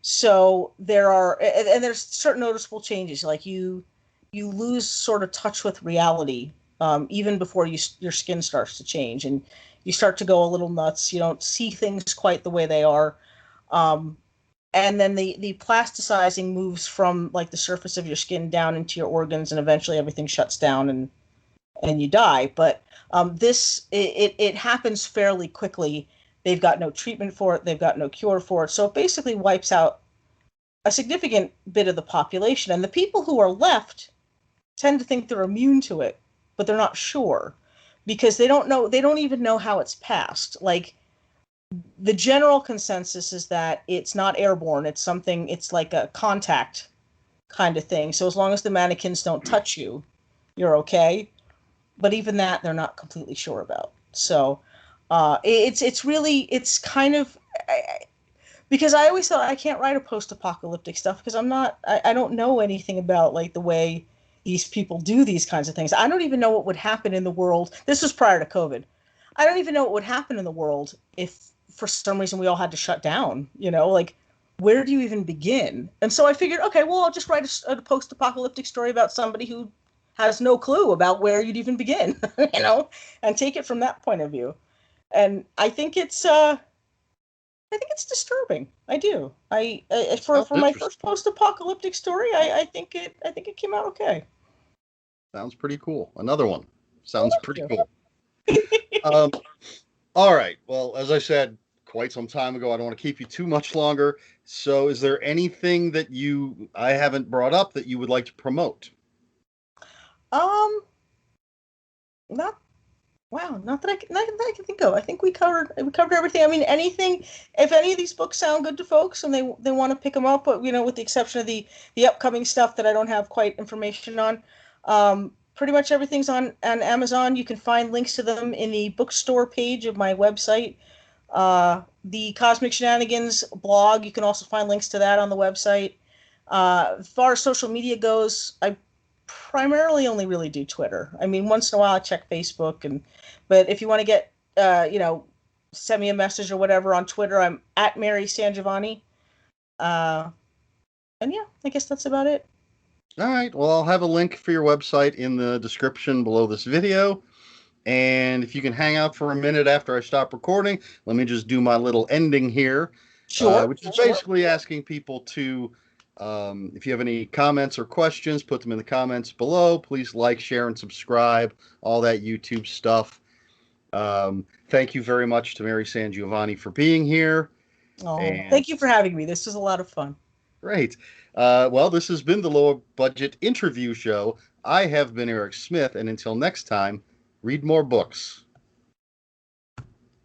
So there's certain noticeable changes, like you lose sort of touch with reality, even before your skin starts to change, and you start to go a little nuts. You don't see things quite the way they are. Um, and then the plasticizing moves from like the surface of your skin down into your organs, and eventually everything shuts down and you die. But it happens fairly quickly. They've got no treatment for it. They've got no cure for it. So it basically wipes out a significant bit of the population. And the people who are left tend to think they're immune to it, but they're not sure because they don't even know how it's passed. Like, the general consensus is that it's not airborne. It's like a contact kind of thing. So as long as the mannequins don't touch you, you're okay. But even that, they're not completely sure about. So it's kind of, because I always thought I can't write a post-apocalyptic stuff because I don't know anything about like the way these people do these kinds of things. I don't even know what would happen in the world. This was prior to COVID. I don't even know what would happen in the world if for some reason we all had to shut down, like, where do you even begin? And so I figured, okay, well, I'll just write a post-apocalyptic story about somebody who has no clue about where you'd even begin, and take it from that point of view. And I think it's disturbing. I do. For my first post-apocalyptic story, I think it came out okay. Sounds pretty cool. Another one. Sounds pretty you. cool. All right. Well, as I said quite some time ago, I don't want to keep you too much longer. So, is there anything that I haven't brought up that you would like to promote? Um, not Wow, not that I can think of. I think we covered everything. I mean, anything. If any of these books sound good to folks and they want to pick them up, but with the exception of the upcoming stuff that I don't have quite information on, pretty much everything's on Amazon. You can find links to them in the bookstore page of my website. The Cosmic Shenanigans blog, you can also find links to that on the website. As far as social media goes, I primarily only really do Twitter. I mean, once in a while I check Facebook, but if you want to get, send me a message or whatever on Twitter, I'm at Mary SanGiovanni. And yeah, I guess that's about it. All right. Well, I'll have a link for your website in the description below this video. And if you can hang out for a minute after I stop recording, let me just do my little ending here. Sure. Which is basically asking people to, if you have any comments or questions, put them in the comments below. Please like, share, and subscribe, all that YouTube stuff. Thank you very much to Mary SanGiovanni for being here. Oh, thank you for having me. This was a lot of fun. Great. Well, this has been the Lower Budget Interview Show. I have been Eric Smith, and until next time, read more books.